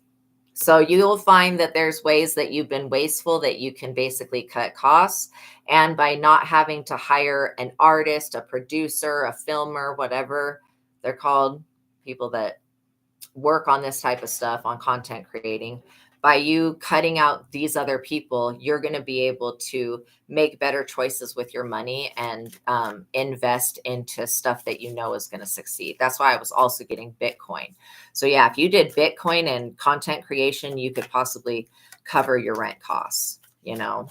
So you'll find that there's ways that you've been wasteful that you can basically cut costs. And by not having to hire an artist, a producer, a filmer, whatever they're called, people that work on this type of stuff, on content creating, by you cutting out these other people, you're going to be able to make better choices with your money and invest into stuff that you know is going to succeed. That's why I was also getting Bitcoin. So yeah, if you did Bitcoin and content creation, you could possibly cover your rent costs, you know.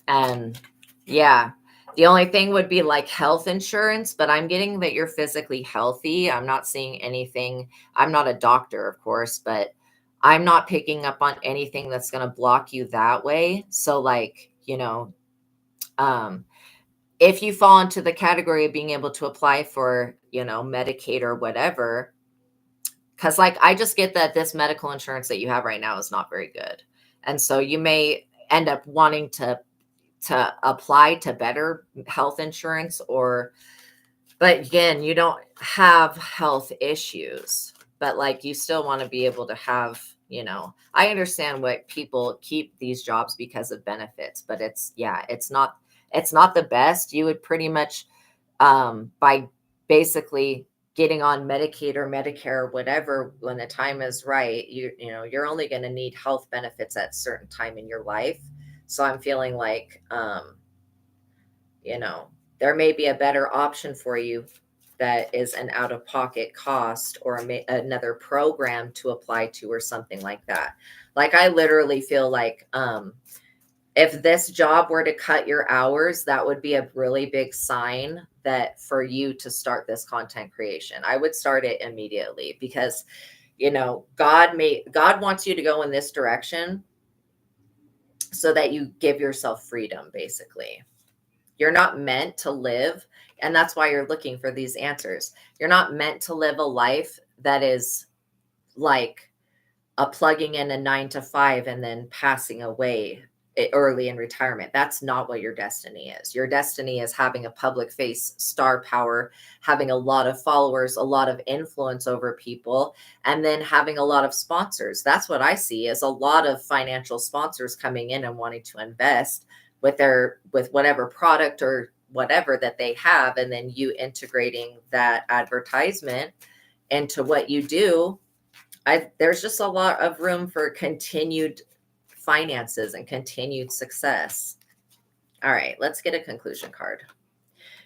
And yeah, the only thing would be like health insurance, but I'm getting that you're physically healthy. I'm not seeing anything. I'm not a doctor, of course, but I'm not picking up on anything that's going to block you that way. So like, you know, if you fall into the category of being able to apply for, you know, Medicaid or whatever, because like I just get that this medical insurance that you have right now is not very good. And so you may end up wanting to apply to better health insurance, or, but again, you don't have health issues, but like you still want to be able to have, you know, I understand what people keep these jobs because of benefits, but it's not the best. You would pretty much, by basically getting on Medicaid or Medicare or whatever, when the time is right, you know, you're only going to need health benefits at a certain time in your life. So I'm feeling like, you know, there may be a better option for you that is an out of pocket cost, or another program to apply to or something like that. Like, I literally feel like, if this job were to cut your hours, that would be a really big sign that for you to start this content creation. I would start it immediately, because, you know, God wants you to go in this direction so that you give yourself freedom, basically. You're not meant to live, and that's why you're looking for these answers. You're not meant to live a life that is like a plugging in a 9 to 5 and then passing away early in retirement. That's not what your destiny is. Your destiny is having a public face, star power, having a lot of followers, a lot of influence over people, and then having a lot of sponsors. That's what I see, is a lot of financial sponsors coming in and wanting to invest with whatever product or whatever that they have, and then you integrating that advertisement into what you do. There's just a lot of room for continued finances and continued success. All right, let's get a conclusion card.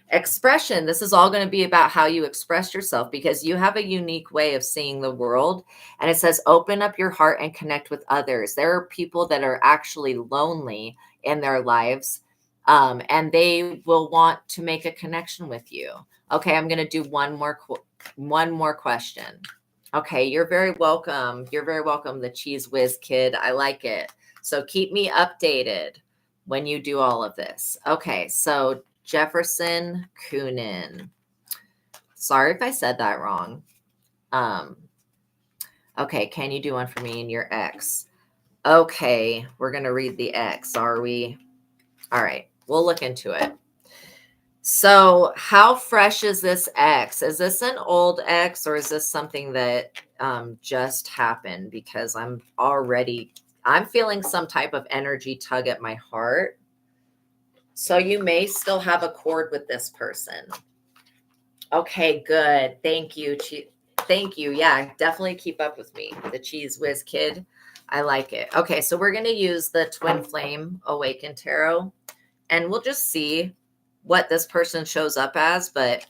Expression. This is all going to be about how you express yourself, because you have a unique way of seeing the world. And it says, open up your heart and connect with others. There are people that are actually lonely in their lives, and they will want to make a connection with you. Okay, I'm going to do one more question. Okay, you're very welcome. You're very welcome, the Cheese Whiz Kid. I like it. So keep me updated when you do all of this. Okay, so Jefferson Coonan. Sorry if I said that wrong. Okay, can you do one for me and your ex? Okay, we're going to read the ex, are we? All right, we'll look into it. So how fresh is this ex? Is this an old ex, or is this something that just happened? Because I'm feeling some type of energy tug at my heart. So you may still have a cord with this person. Okay, good. Thank you. Thank you. Yeah, definitely keep up with me. The Cheese Whiz Kid. I like it. Okay, so we're going to use the Twin Flame Awaken Tarot, and we'll just see what this person shows up as. But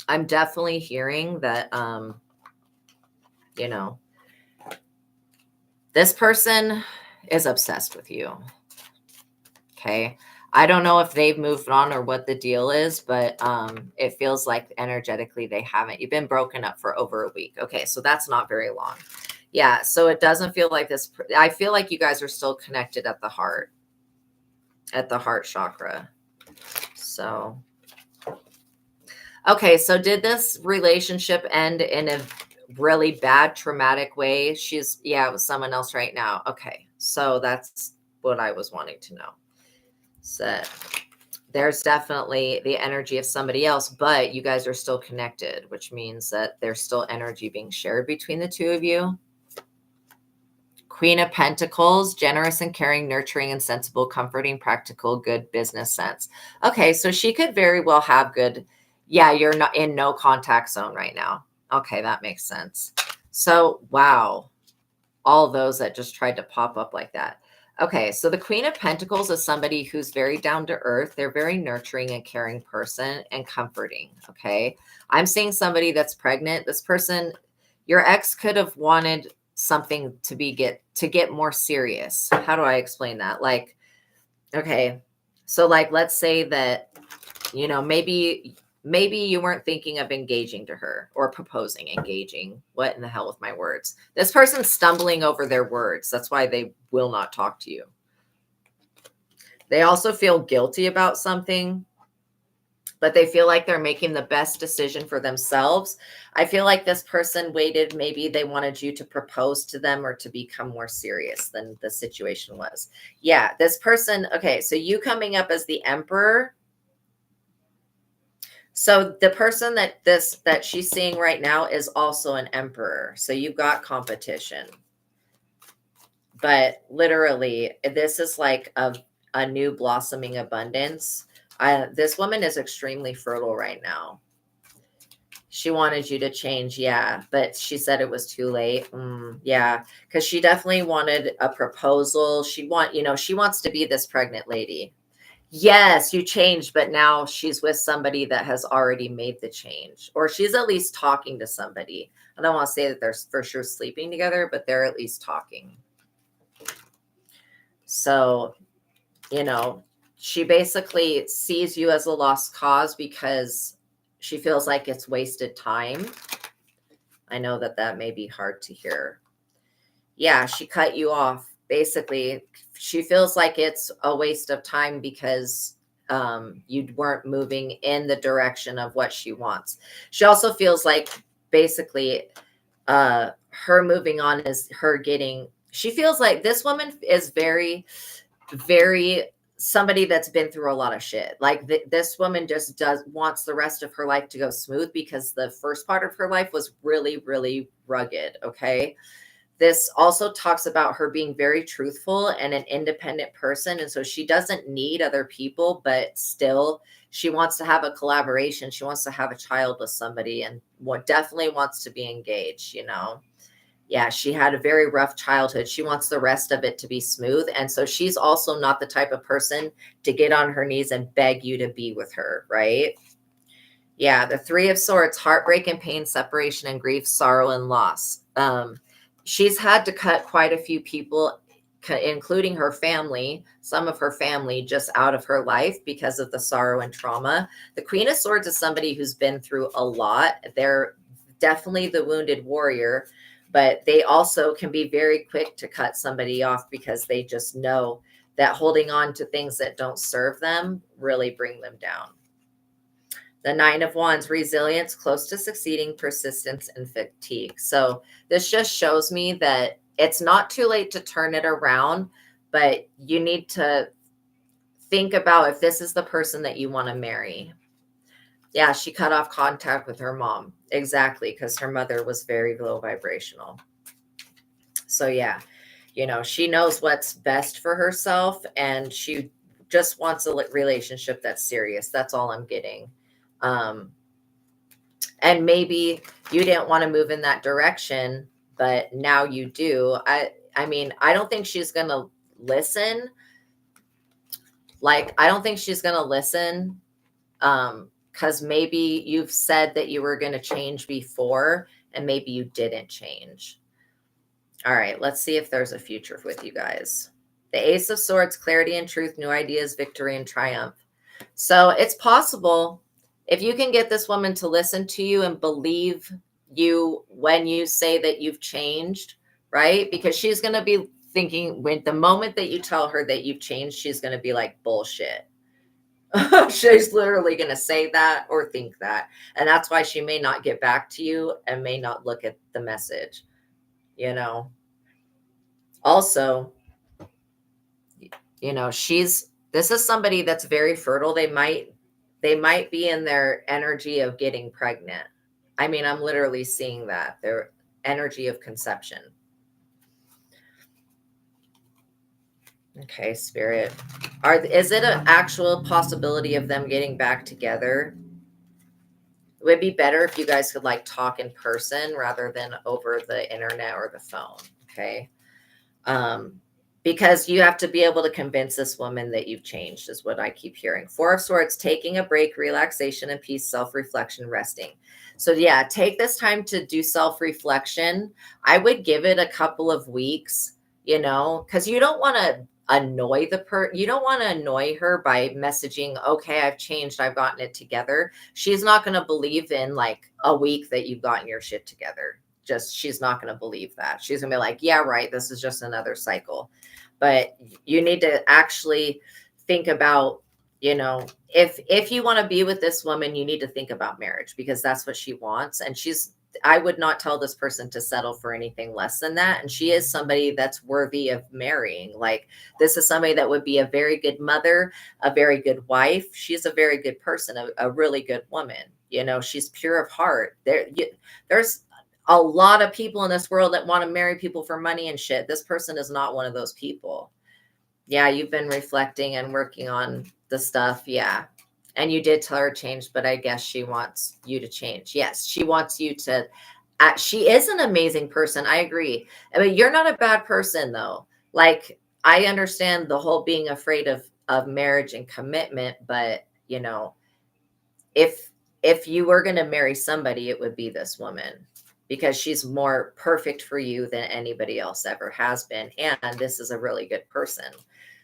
I'm definitely hearing that, you know, this person is obsessed with you. Okay. I don't know if they've moved on or what the deal is, but it feels like energetically they haven't. You've been broken up for over a week. Okay, so that's not very long. Yeah, so it doesn't feel like this. I feel like you guys are still connected at the heart chakra. So, okay, so did this relationship end in a really bad, traumatic way? It was someone else right now. Okay, so that's what I was wanting to know. So there's definitely the energy of somebody else, but you guys are still connected, which means that there's still energy being shared between the two of you. Queen of Pentacles, generous and caring, nurturing and sensible, comforting, practical, good business sense. Okay, so she could very well have good. Yeah, you're not in no contact zone right now. Okay, that makes sense. So, wow. All those that just tried to pop up like that. Okay, so the Queen of Pentacles is somebody who's very down to earth. They're very nurturing and caring person and comforting, okay? I'm seeing somebody that's pregnant. This person, your ex could have wanted something to get more serious. How do I explain that? Like, okay, so like, let's say that, you know, maybe you weren't thinking of engaging to her or proposing engaging. What in the hell with my words? This person's stumbling over their words. That's why they will not talk to you. They also feel guilty about something, but they feel like they're making the best decision for themselves. I feel like this person waited. Maybe they wanted you to propose to them or to become more serious than the situation was. Yeah, this person. Okay, so you coming up as the Emperor. So the person that she's seeing right now is also an Emperor. So you've got competition. But literally, this is like a new blossoming abundance. This woman is extremely fertile right now. She wanted you to change, yeah, but she said it was too late. Yeah, because she definitely wanted a proposal. She wants to be this pregnant lady. Yes, you changed, but now she's with somebody that has already made the change, or she's at least talking to somebody. I don't want to say that they're for sure sleeping together, but they're at least talking. So, she basically sees you as a lost cause because she feels like it's wasted time. I know that may be hard to hear. Yeah, she cut you off. Basically, she feels like it's a waste of time because you weren't moving in the direction of what she wants. She also feels like basically her moving on is her getting, she feels like this woman is very, very somebody that's been through a lot of shit. Like this woman just wants the rest of her life to go smooth because the first part of her life was really, really rugged. Okay. This also talks about her being very truthful and an independent person. And so she doesn't need other people, but still she wants to have a collaboration. She wants to have a child with somebody and definitely wants to be engaged, Yeah, she had a very rough childhood. She wants the rest of it to be smooth. And so she's also not the type of person to get on her knees and beg you to be with her, right? Yeah, the Three of Swords, heartbreak and pain, separation and grief, sorrow and loss. She's had to cut quite a few people, including her family, some of her family, just out of her life because of the sorrow and trauma. The Queen of Swords is somebody who's been through a lot. They're definitely the wounded warrior, but they also can be very quick to cut somebody off because they just know that holding on to things that don't serve them really bring them down. The Nine of Wands, resilience, close to succeeding, persistence, and fatigue. So this just shows me that it's not too late to turn it around, but you need to think about if this is the person that you want to marry. Yeah, she cut off contact with her mom. Exactly, because her mother was very low vibrational. So yeah, she knows what's best for herself and she just wants a relationship that's serious. That's all I'm getting. And maybe you didn't want to move in that direction, but now you do. I mean, I don't think she's going to listen. I don't think she's going to listen. Cause maybe you've said that you were going to change before and maybe you didn't change. All right, let's see if there's a future with you guys. The Ace of Swords, clarity and truth, new ideas, victory and triumph. So it's possible if you can get this woman to listen to you and believe you when you say that you've changed, right? Because she's going to be thinking when the moment that you tell her that you've changed, she's going to be like, bullshit. She's literally going to say that or think that. And that's why she may not get back to you and may not look at the message, Also, this is somebody that's very fertile. They might be in their energy of getting pregnant. I mean, I'm literally seeing that, their energy of conception. Okay, Spirit. Is it an actual possibility of them getting back together? It would be better if you guys could talk in person rather than over the internet or the phone. Okay. Because you have to be able to convince this woman that you've changed is what I keep hearing. Four of Swords, taking a break, relaxation and peace, self-reflection, resting. So yeah, take this time to do self-reflection. I would give it a couple of weeks, because you don't want to annoy you don't want to annoy her by messaging, okay, I've changed, I've gotten it together. She's not going to believe in a week that you've gotten your shit together. She's not going to believe that. She's going to be like, yeah, right, this is just another cycle. But you need to actually think about, if you want to be with this woman, you need to think about marriage because that's what she wants. And I would not tell this person to settle for anything less than that. And she is somebody that's worthy of marrying. This is somebody that would be a very good mother, a very good wife. She's a very good person, a really good woman. She's pure of heart. There's a lot of people in this world that want to marry people for money and shit. This person is not one of those people. Yeah, you've been reflecting and working on the stuff. Yeah. And you did tell her change, but I guess she wants you to change. Yes, she wants you to. She is an amazing person. I agree. I mean, you're not a bad person though. Like, I understand the whole being afraid of marriage and commitment, but you know, if you were going to marry somebody, it would be this woman, because she's more perfect for you than anybody else ever has been, and this is a really good person.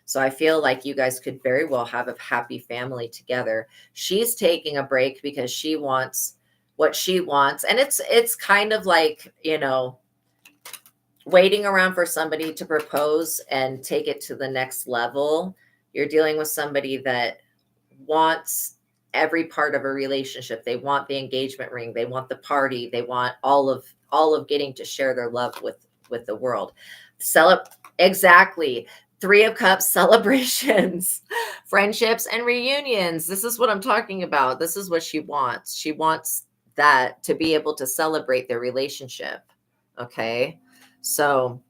So I feel like you guys could very well have a happy family together. She's taking a break because she wants what she wants, and it's kind of like, waiting around for somebody to propose and take it to the next level. You're dealing with somebody that wants every part of a relationship. They want the engagement ring, they want the party, they want all of getting to share their love with the world. Exactly. 3 of Cups, celebrations, friendships, and reunions. This is what I'm talking about. This is what she wants. She wants that, to be able to celebrate their relationship. Okay. So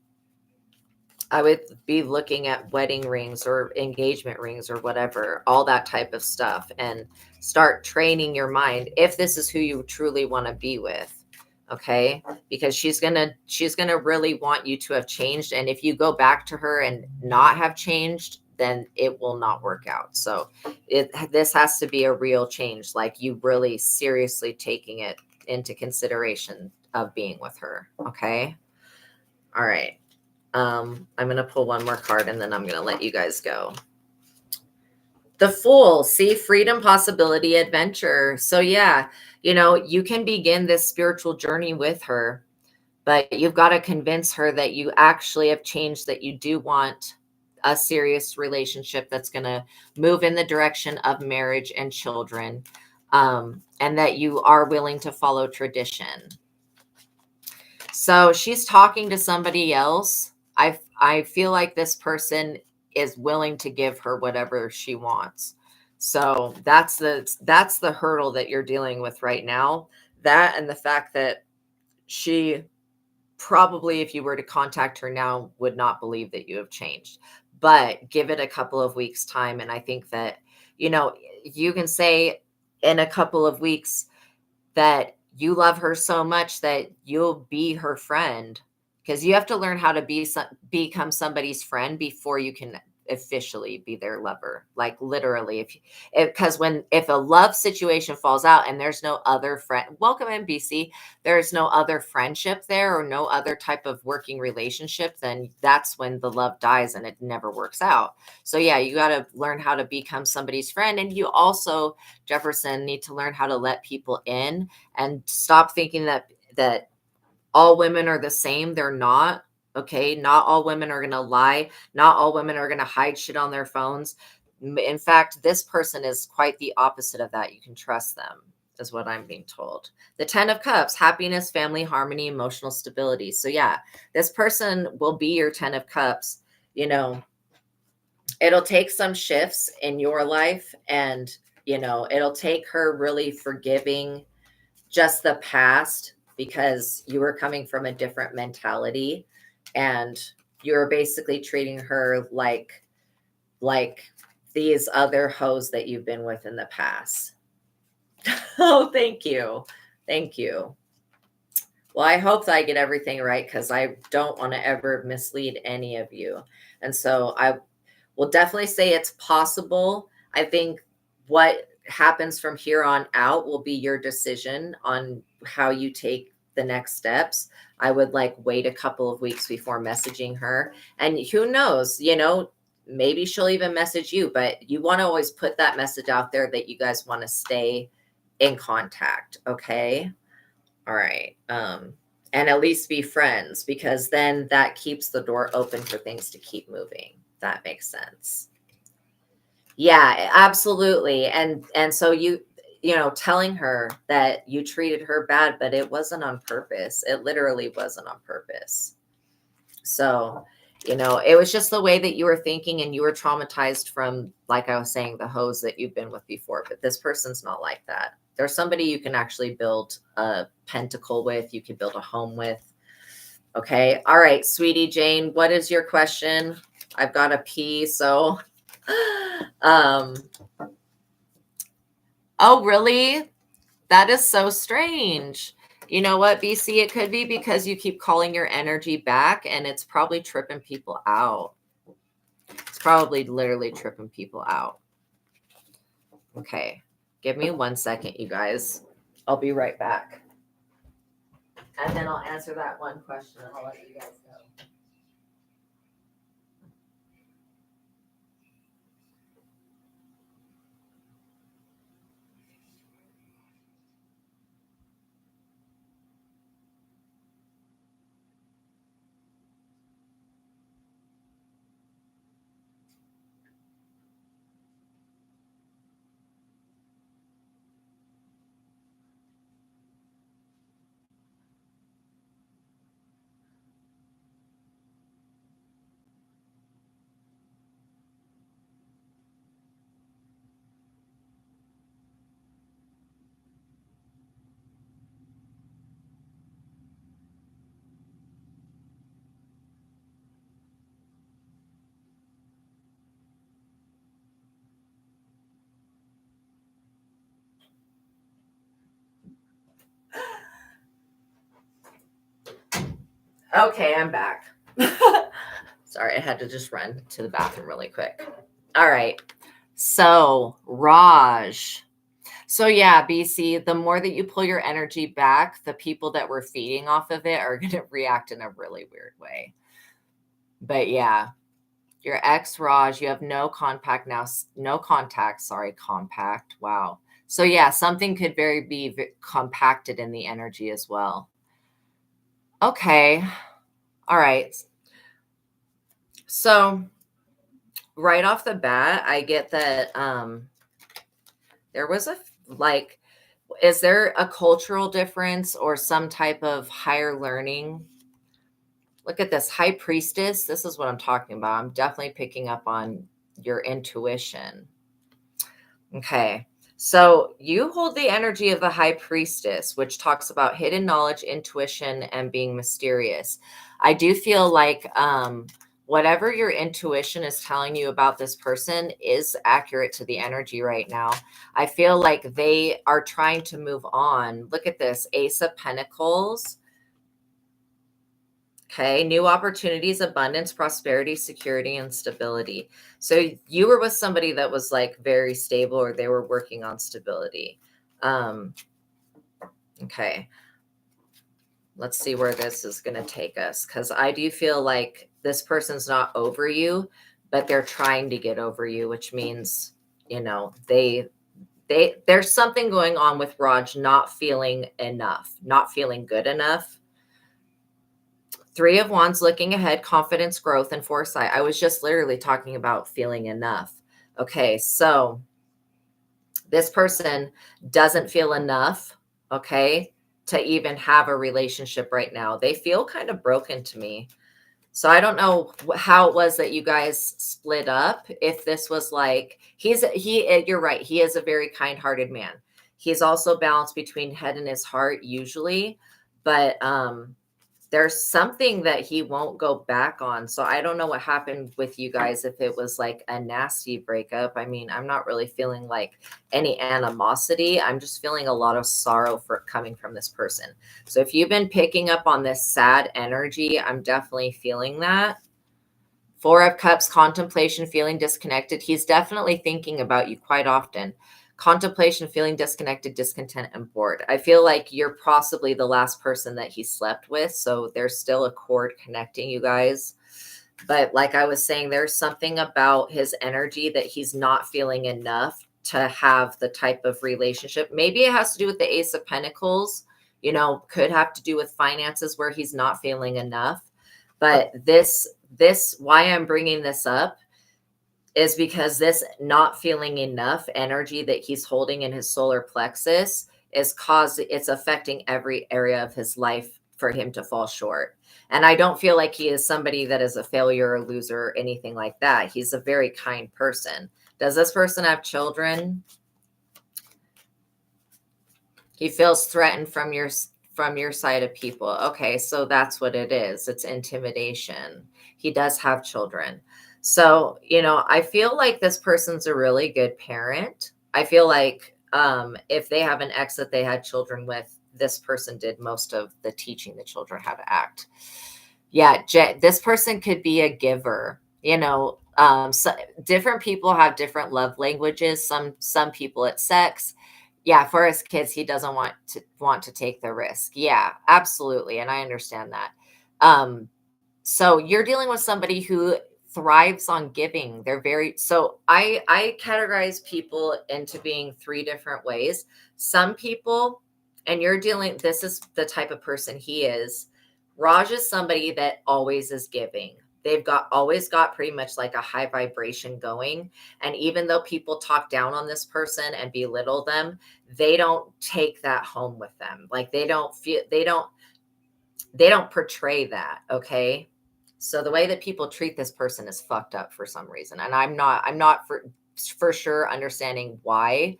I would be looking at wedding rings or engagement rings or whatever, all that type of stuff, and start training your mind if this is who you truly want to be with. Okay? Because she's going to really want you to have changed, and if you go back to her and not have changed, then it will not work out. So this has to be a real change, like you really seriously taking it into consideration of being with her. Okay? All right. I'm going to pull one more card and then I'm going to let you guys go. The Fool. See, freedom, possibility, adventure. So yeah, you can begin this spiritual journey with her, but you've got to convince her that you actually have changed, that you do want a serious relationship that's going to move in the direction of marriage and children, and that you are willing to follow tradition. So she's talking to somebody else. I feel like this person is willing to give her whatever she wants. So that's the hurdle that you're dealing with right now. That, and the fact that she probably, if you were to contact her now, would not believe that you have changed. But give it a couple of weeks time, and I think that you can say in a couple of weeks that you love her so much that you'll be her friend, because you have to learn how to become somebody's friend before you can officially be their lover. Like literally, if a love situation falls out and there's no other friend, welcome in BC, there's no other friendship there or no other type of working relationship, then that's when the love dies and it never works out. So yeah, you got to learn how to become somebody's friend. And you also, Jefferson, need to learn how to let people in and stop thinking that all women are the same. They're not. Okay. Not all women are going to lie. Not all women are going to hide shit on their phones. In fact, this person is quite the opposite of that. You can trust them, is what I'm being told. The 10 of Cups, happiness, family, harmony, emotional stability. So yeah, this person will be your 10 of Cups. It'll take some shifts in your life, and it'll take her really forgiving just the past, because you were coming from a different mentality and you're basically treating her like these other hoes that you've been with in the past. Oh, thank you. Thank you. Well, I hope that I get everything right, because I don't want to ever mislead any of you. And so I will definitely say it's possible. I think what happens from here on out will be your decision on how you take the next steps. I would wait a couple of weeks before messaging her. And who knows, maybe she'll even message you, but you want to always put that message out there that you guys want to stay in contact. Okay. All right. And at least be friends, because then that keeps the door open for things to keep moving. That makes sense. Yeah, absolutely. And so telling her that you treated her bad, but it wasn't on purpose. It literally wasn't on purpose. So, it was just the way that you were thinking, and you were traumatized from, like I was saying, the hoes that you've been with before. But this person's not like that. There's somebody you can actually build a pentacle with. You can build a home with. Okay. All right, sweetie Jane, what is your question? I've got to pee. So, oh, really? That is so strange. You know what, BC? It could be because you keep calling your energy back and it's probably tripping people out. It's probably literally tripping people out. Okay. Give me 1 second, you guys. I'll be right back. And then I'll answer that one question and I'll let you guys go. Okay, I'm back. Sorry, I had to just run to the bathroom really quick. All right. So, Raj. So, yeah, BC, the more that you pull your energy back, the people that were feeding off of it are going to react in a really weird way. But yeah, your ex Raj, you have no contact now. No contact. Sorry, compact. Wow. So, yeah, something could be compacted in the energy as well. Okay. All right. So, right off the bat, I get that there was is there a cultural difference or some type of higher learning? Look at this high priestess. This is what I'm talking about. I'm definitely picking up on your intuition. Okay. So you hold the energy of the high priestess, which talks about hidden knowledge, intuition, and being mysterious. I do feel like whatever your intuition is telling you about this person is accurate to the energy right now. I feel like they are trying to move on. Look at this Ace of Pentacles. Okay, new opportunities, abundance, prosperity, security, and stability. So you were with somebody that was like very stable, or they were working on stability. Okay, let's see where this is going to take us, because I do feel like this person's not over you, but they're trying to get over you, which means, you know, there's something going on with Raj not feeling enough, not feeling good enough. Three of Wands, looking ahead, confidence, growth, and foresight. I was just literally talking about feeling enough. Okay, so this person doesn't feel enough, okay, to even have a relationship right now. They feel kind of broken to me. So I don't know how it was that you guys split up. If this was like, you're right. He is a very kind-hearted man. He's also balanced between head and his heart usually, but there's something that he won't go back on. So I don't know what happened with you guys, if it was like a nasty breakup. I mean, I'm not really feeling like any animosity. I'm just feeling a lot of sorrow for coming from this person. So if you've been picking up on this sad energy, I'm definitely feeling that. Four of Cups, contemplation, feeling disconnected. He's definitely thinking about you quite often. Contemplation, feeling disconnected, discontent, and bored. I feel like you're possibly the last person that he slept with. So there's still a cord connecting you guys. But like I was saying, there's something about his energy that he's not feeling enough to have the type of relationship. Maybe it has to do with the Ace of Pentacles, you know, could have to do with finances where he's not feeling enough. But this, why I'm bringing this up is because this not feeling enough energy that he's holding in his solar plexus it's affecting every area of his life for him to fall short. And I don't feel like he is somebody that is a failure or loser or anything like that. He's a very kind person. Does this person have children? He feels threatened from your side of people. Okay, so that's what it is. It's intimidation. He does have children. So, I feel like this person's a really good parent. I feel like if they have an ex that they had children with, this person did most of the teaching the children how to act. Yeah, this person could be a giver. So different people have different love languages. Some people it's sex. Yeah, for his kids, he doesn't want to take the risk. Yeah, absolutely, and I understand that. So you're dealing with somebody who thrives on giving. They're very so I categorize people into being three different ways. Some people, and this is the type of person he is. Raj is somebody that always is giving. They've always got pretty much like a high vibration going. And even though people talk down on this person and belittle them, they don't take that home with them. Like they don't portray that. Okay. So the way that people treat this person is fucked up for some reason. And I'm not for sure understanding why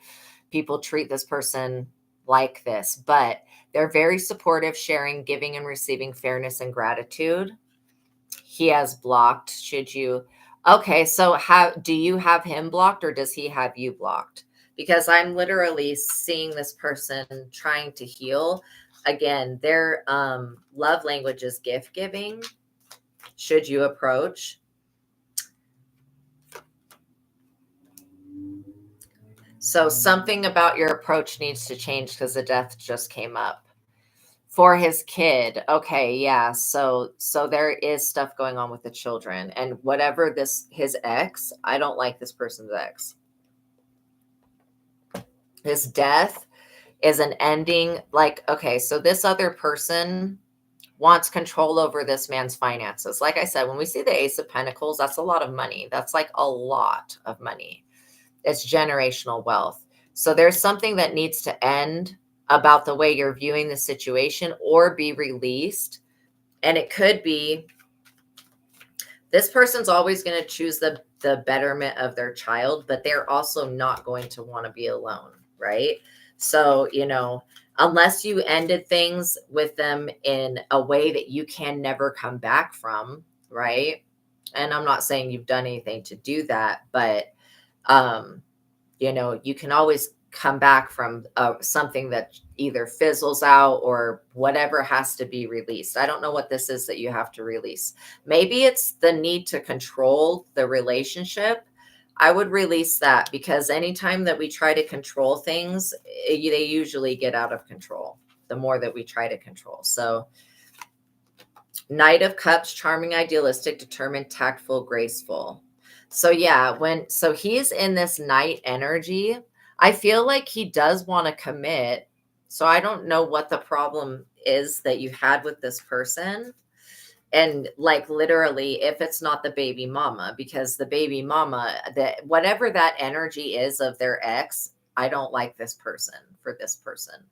people treat this person like this, but they're very supportive, sharing, giving, and receiving fairness and gratitude. He has blocked. Okay, so do you have him blocked or does he have you blocked? Because I'm literally seeing this person trying to heal. Again, their love language is gift giving. Should you approach? So something about your approach needs to change because the death just came up. For his kid. Okay, yeah. So there is stuff going on with the children. And whatever his ex, I don't like this person's ex. His death is an ending. Like, okay, so this other person wants control over this man's finances. Like I said, when we see the Ace of Pentacles, that's a lot of money. That's like a lot of money. It's generational wealth. So there's something that needs to end about the way you're viewing the situation or be released. And it could be this person's always going to choose the betterment of their child, but they're also not going to want to be alone, right? So, unless you ended things with them in a way that you can never come back from, right? And I'm not saying you've done anything to do that, but you can always come back from something that either fizzles out or whatever has to be released. I don't know what this is that you have to release. Maybe it's the need to control the relationship. I would release that because anytime that we try to control things, they usually get out of control the more that we try to control. So Knight of Cups, charming, idealistic, determined, tactful, graceful. So yeah, so he's in this Knight energy. I feel like he does want to commit. So I don't know what the problem is that you had with this person. And like literally, if it's not the baby mama, because the baby mama, that whatever that energy is of their ex, I don't like this person for this person.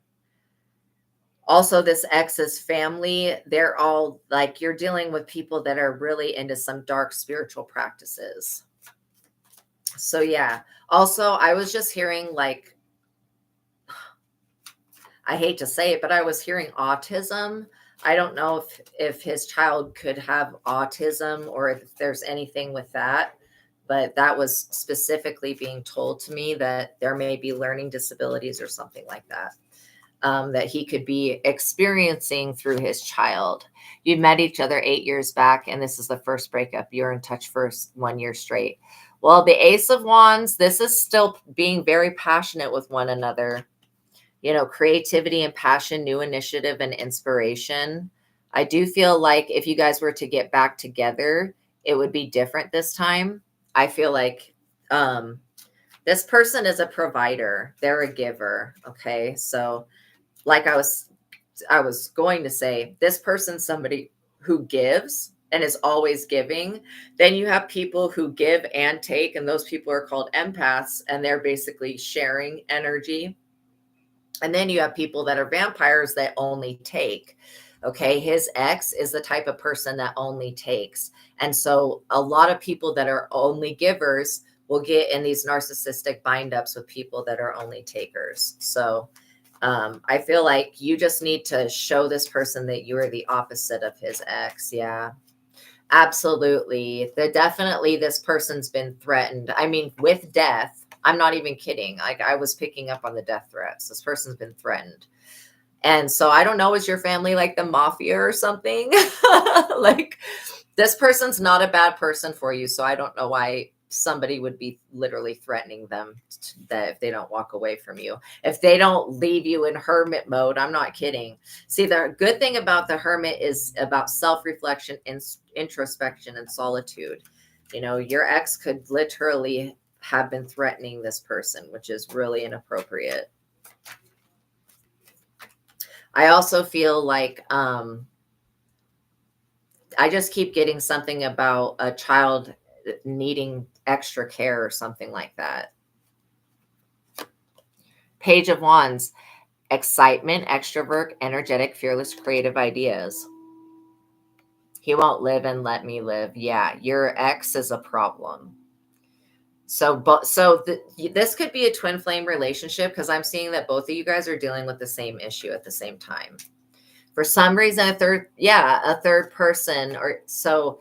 Also, this ex's family, they're all like, you're dealing with people that are really into some dark spiritual practices. So yeah. Also, I was just hearing like, I hate to say it, but I was hearing autism. I don't know if his child could have autism or if there's anything with that, but that was specifically being told to me that there may be learning disabilities or something like that. That he could be experiencing through his child. You met each other 8 years back, and this is the first breakup. You're in touch for 1 year straight. Well, the Ace of Wands, this is still being very passionate with one another. Creativity and passion, new initiative and inspiration. I do feel like if you guys were to get back together, it would be different this time. I feel like this person is a provider. They're a giver. Okay. So like I was going to say, this person's somebody who gives and is always giving. Then you have people who give and take, and those people are called empaths, and they're basically sharing energy. And then you have people that are vampires that only take. Okay. His ex is the type of person that only takes. And so a lot of people that are only givers will get in these narcissistic bind ups with people that are only takers. So I feel like you just need to show this person that you are the opposite of his ex. Yeah, absolutely. Definitely this person's been threatened. I mean, with death. I'm not even kidding. Like, I was picking up on the death threats. This person's been threatened. And so I don't know, is your family like the mafia or something? Like, this person's not a bad person for you. So I don't know why somebody would be literally threatening them that if they don't walk away from you, if they don't leave you in hermit mode. I'm not kidding. See, the good thing about the hermit is about self-reflection and introspection and solitude. You know, your ex could literally have been threatening this person, which is really inappropriate. I also feel like I just keep getting something about a child needing extra care or something like that. Page of Wands, excitement, extrovert, energetic, fearless, creative ideas. He won't live and let me live. Yeah, your ex is a problem. So, this could be a twin flame relationship because I'm seeing that both of you guys are dealing with the same issue at the same time. For some reason, a third person, or so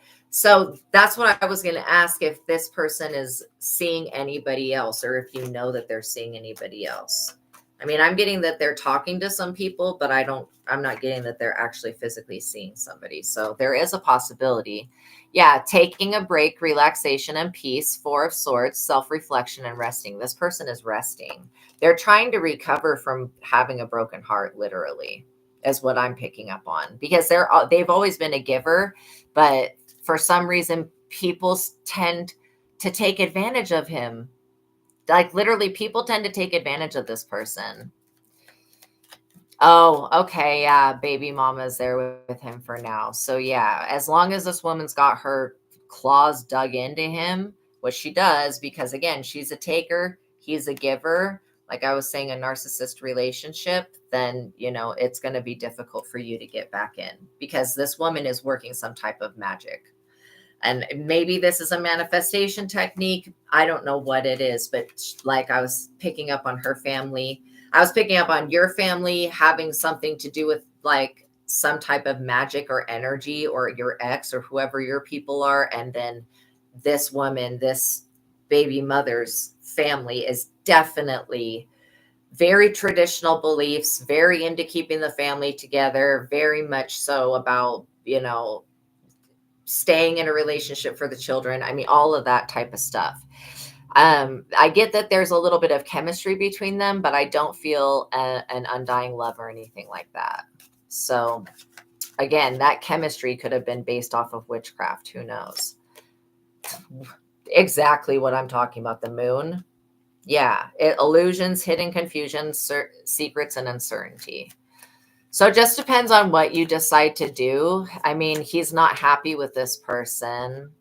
that's what I was going to ask, if this person is seeing anybody else, or if you know that they're seeing anybody else. I mean, I'm getting that they're talking to some people, but I'm not getting that they're actually physically seeing somebody. So there is a possibility. Yeah, taking a break, relaxation and peace, Four of Swords, self-reflection and resting. This person is resting. They're trying to recover from having a broken heart, literally, is what I'm picking up on, because they've always been a giver, but for some reason people tend to take advantage of him. Like, literally, people tend to take advantage of this person. Oh, okay, yeah, baby mama's there with him for now. So yeah, as long as this woman's got her claws dug into him, which she does, because again, she's a taker, he's a giver, like I was saying, a narcissist relationship, then, you know, it's going to be difficult for you to get back in, because this woman is working some type of magic. And maybe this is a manifestation technique. I don't know what it is, but like, I was picking up on her family. I was picking up on your family having something to do with like some type of magic or energy, or your ex or whoever your people are. And then this woman, this baby mother's family, is definitely very traditional beliefs, very into keeping the family together, very much so about, you know, staying in a relationship for the children. I mean, all of that type of stuff. I get that there's a little bit of chemistry between them, but I don't feel an undying love or anything like that. So again, that chemistry could have been based off of witchcraft. Who knows? Exactly what I'm talking about. The moon. Yeah. Illusions, hidden confusion, secrets, and uncertainty. So it just depends on what you decide to do. I mean, he's not happy with this person.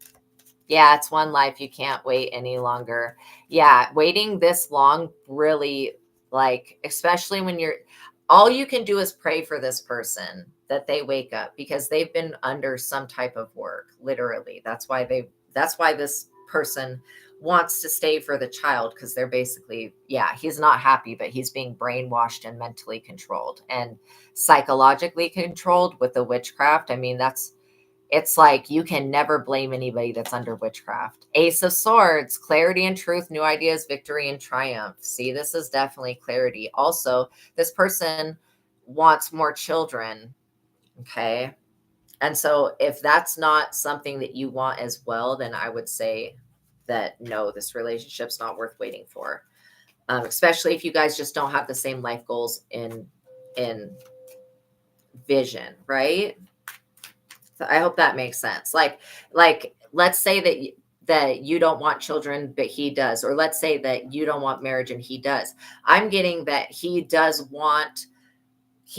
Yeah, it's one life. You can't wait any longer. Yeah, waiting this long really, like, especially when all you can do is pray for this person that they wake up, because they've been under some type of work, literally. That's why this person wants to stay for the child, because they're basically, yeah, he's not happy, but he's being brainwashed and mentally controlled and psychologically controlled with the witchcraft. I mean, it's like, you can never blame anybody that's under witchcraft. Ace of Swords, clarity and truth, new ideas, victory and triumph. See, this is definitely clarity. Also, this person wants more children. Okay. And so if that's not something that you want as well, then I would say that no, this relationship's not worth waiting for. Especially if you guys just don't have the same life goals in vision, right? So I hope that makes sense. Like let's say that you don't want children, but he does, or let's say that you don't want marriage and he does. I'm getting that he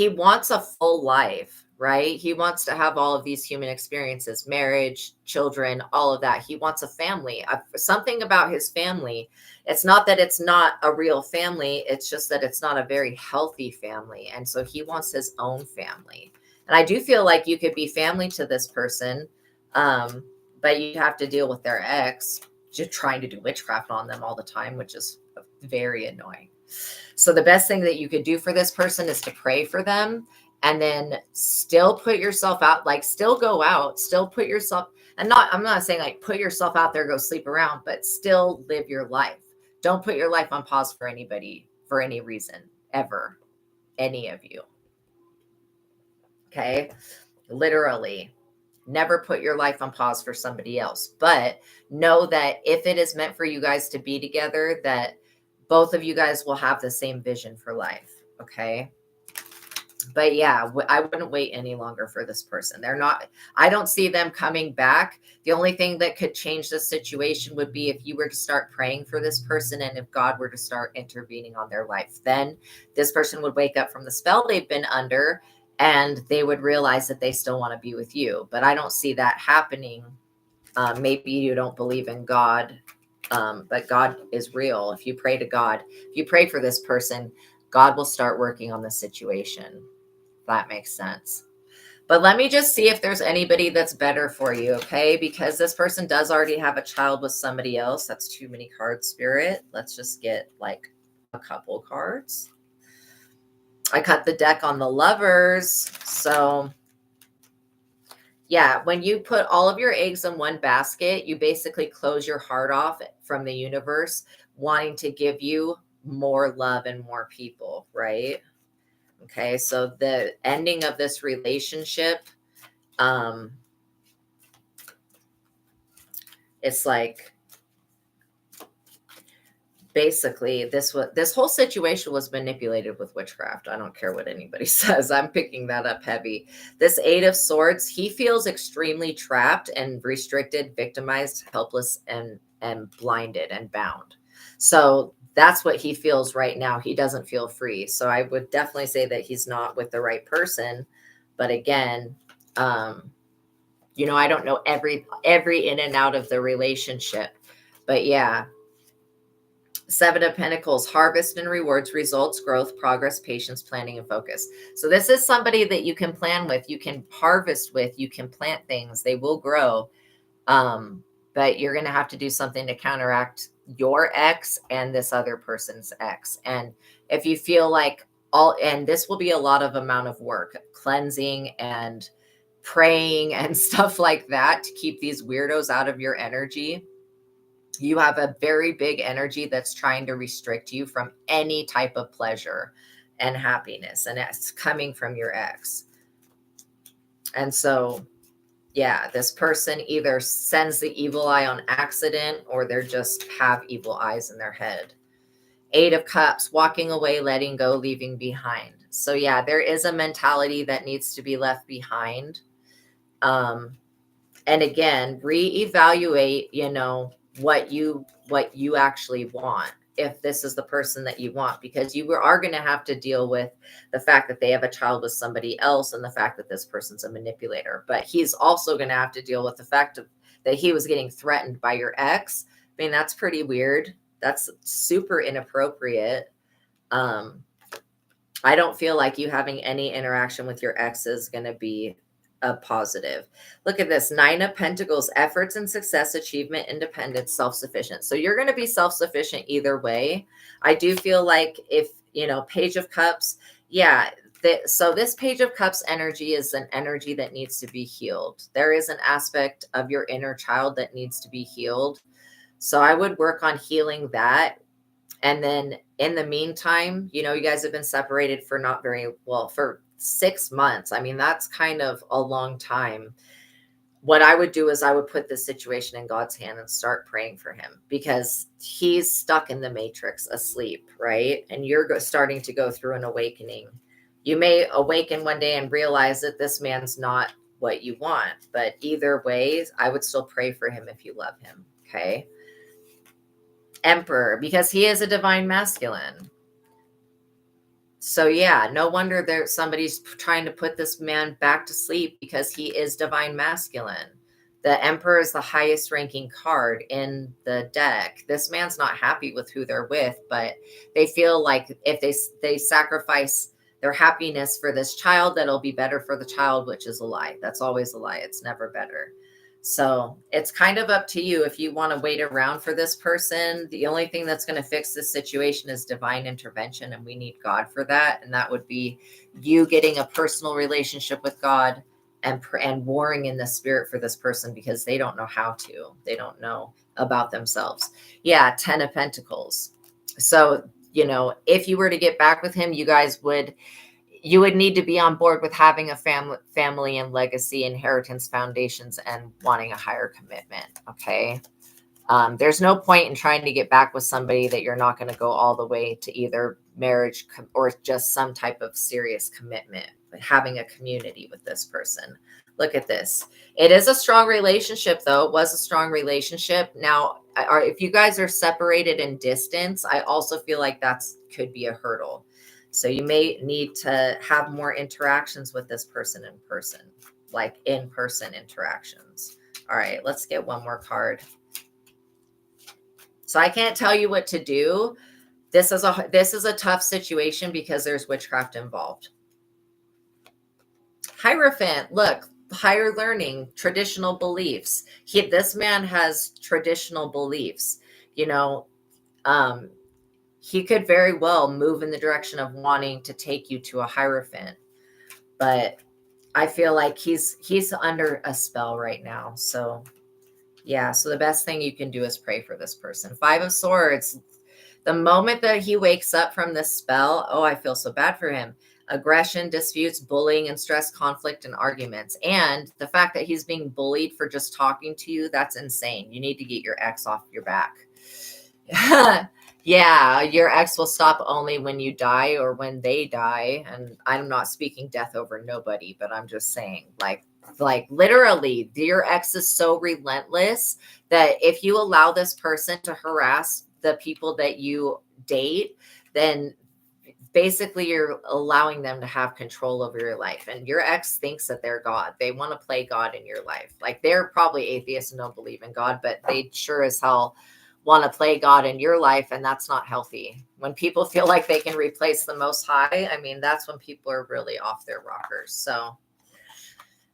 wants a full life, right? He wants to have all of these human experiences, marriage, children, all of that. He wants a family. Something about his family. It's not that it's not a real family. It's just that it's not a very healthy family. And so he wants his own family. And I do feel like you could be family to this person, but you have to deal with their ex just trying to do witchcraft on them all the time, which is very annoying. So the best thing that you could do for this person is to pray for them, and then still put yourself out, like still go out, still put yourself, and I'm not saying like put yourself out there, go sleep around, but still live your life. Don't put your life on pause for anybody, for any reason, ever, any of you. Okay. Literally, never put your life on pause for somebody else. But know that if it is meant for you guys to be together, that both of you guys will have the same vision for life. Okay. But yeah, I wouldn't wait any longer for this person. I don't see them coming back. The only thing that could change the situation would be if you were to start praying for this person, and if God were to start intervening on their life. Then this person would wake up from the spell they've been under, and they would realize that they still want to be with you. But I don't see that happening. Maybe you don't believe in God, but God is real. If you pray to God, if you pray for this person, God will start working on the situation. That makes sense. But let me just see if there's anybody that's better for you, okay? Because this person does already have a child with somebody else. That's too many cards, Spirit. Let's just get like a couple cards. I cut the deck on the Lovers. So yeah, when you put all of your eggs in one basket, you basically close your heart off from the universe wanting to give you more love and more people, right? Okay, so the ending of this relationship, it's like basically this whole situation was manipulated with witchcraft. I don't care what anybody says. I'm picking that up heavy. This Eight of Swords, he feels extremely trapped and restricted, victimized, helpless, and blinded and bound. So that's what he feels right now. He doesn't feel free. So I would definitely say that he's not with the right person. But again, I don't know every in and out of the relationship. But yeah, Seven of Pentacles, harvest and rewards, results, growth, progress, patience, planning, and focus. So this is somebody that you can plan with, you can harvest with, you can plant things, they will grow. But you're going to have to do something to counteract your ex and this other person's ex. And if you feel like and this will be a lot of amount of work, cleansing and praying and stuff like that to keep these weirdos out of your energy. You have a very big energy that's trying to restrict you from any type of pleasure and happiness. And it's coming from your ex. And so, yeah, this person either sends the evil eye on accident or they're just have evil eyes in their head. Eight of Cups, walking away, letting go, leaving behind. So yeah, there is a mentality that needs to be left behind. And again, reevaluate, what you actually want, if this is the person that you want, because you are going to have to deal with the fact that they have a child with somebody else and the fact that this person's a manipulator. But he's also going to have to deal with the fact that he was getting threatened by your ex. I mean, that's pretty weird. That's super inappropriate. I don't feel like you having any interaction with your ex is going to be a positive. Look at this. Nine of Pentacles, efforts and success, achievement, independence, self-sufficient. So you're going to be self-sufficient either way. I do feel like if, Page of Cups, yeah. So this Page of Cups energy is an energy that needs to be healed. There is an aspect of your inner child that needs to be healed. So I would work on healing that. And then in the meantime, you guys have been separated for not very well, for 6 months. I mean, that's kind of a long time. What I would do is I would put this situation in God's hand and start praying for him, because he's stuck in the matrix asleep, right? And you're starting to go through an awakening. You may awaken one day and realize that this man's not what you want, but either way, I would still pray for him if you love him. Okay. Emperor, because he is a divine masculine. So yeah, no wonder somebody's trying to put this man back to sleep, because he is divine masculine. The Emperor is the highest ranking card in the deck. This man's not happy with who they're with, but they feel like if they sacrifice their happiness for this child, that'll be better for the child, which is a lie. That's always a lie. It's never better. So it's kind of up to you if you want to wait around for this person. The only thing that's going to fix this situation is divine intervention, and we need God for that. And that would be you getting a personal relationship with God and warring in the spirit for this person, because they don't know how to. They don't know about themselves. Yeah, 10 of Pentacles. So, if you were to get back with him, you would need to be on board with having a family and legacy, inheritance, foundations, and wanting a higher commitment. Okay. There's no point in trying to get back with somebody that you're not going to go all the way to either marriage or just some type of serious commitment, but having a community with this person. Look at this. It is a strong relationship, though. It was a strong relationship. Now, if you guys are separated in distance, I also feel like could be a hurdle. So you may need to have more interactions with this person in person, like in-person interactions. All right, let's get one more card. So I can't tell you what to do. This is a tough situation because there's witchcraft involved. Hierophant, look, higher learning, traditional beliefs. This man has traditional beliefs. He could very well move in the direction of wanting to take you to a Hierophant, but I feel like he's under a spell right now. So yeah, so the best thing you can do is pray for this person. 5 of Swords. The moment that he wakes up from this spell, I feel so bad for him. Aggression, disputes, bullying, and stress, conflict, and arguments. And the fact that he's being bullied for just talking to you, that's insane. You need to get your ex off your back. Yeah, your ex will stop only when you die or when they die. And I'm not speaking death over nobody, but I'm just saying, like literally, your ex is so relentless that if you allow this person to harass the people that you date, then basically you're allowing them to have control over your life. And your ex thinks that they're God. They want to play God in your life. Like, they're probably atheists and don't believe in God, but they sure as hell want to play God in your life, and that's not healthy. When people feel like they can replace the Most High, I mean, that's when people are really off their rockers.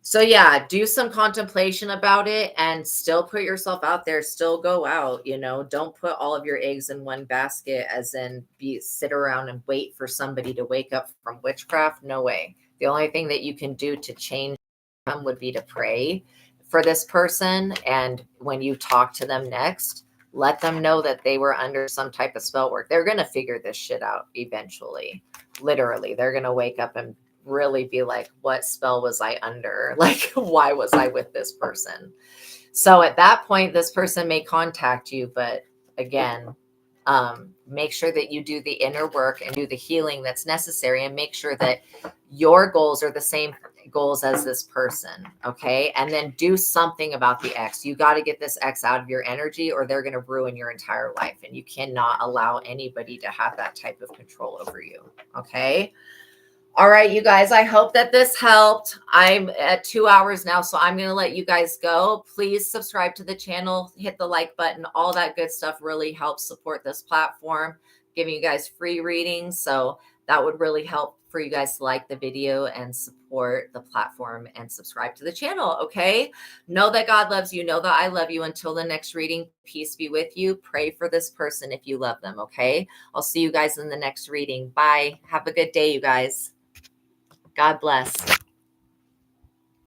So yeah, do some contemplation about it and still put yourself out there. Still go out, don't put all of your eggs in one basket, as in sit around and wait for somebody to wake up from witchcraft. No way. The only thing that you can do to change them would be to pray for this person. And when you talk to them next, let them know that they were under some type of spell work. They're going to figure this shit out eventually. Literally, they're going to wake up and really be like, what spell was I under? Like, why was I with this person? So at that point, this person may contact you. But again, make sure that you do the inner work and do the healing that's necessary, and make sure that your goals are the same goals as this person. Okay. And then do something about the ex. You got to get this ex out of your energy, or they're going to ruin your entire life. And you cannot allow anybody to have that type of control over you. Okay. All right, you guys, I hope that this helped. I'm at 2 hours now, so I'm going to let you guys go. Please subscribe to the channel, hit the like button. All that good stuff really helps support this platform, giving you guys free readings. So that would really help for you guys to like the video and support the platform and subscribe to the channel. Okay. Know that God loves you. Know that I love you. Until the next reading, peace be with you. Pray for this person if you love them. Okay. I'll see you guys in the next reading. Bye. Have a good day, you guys. God bless.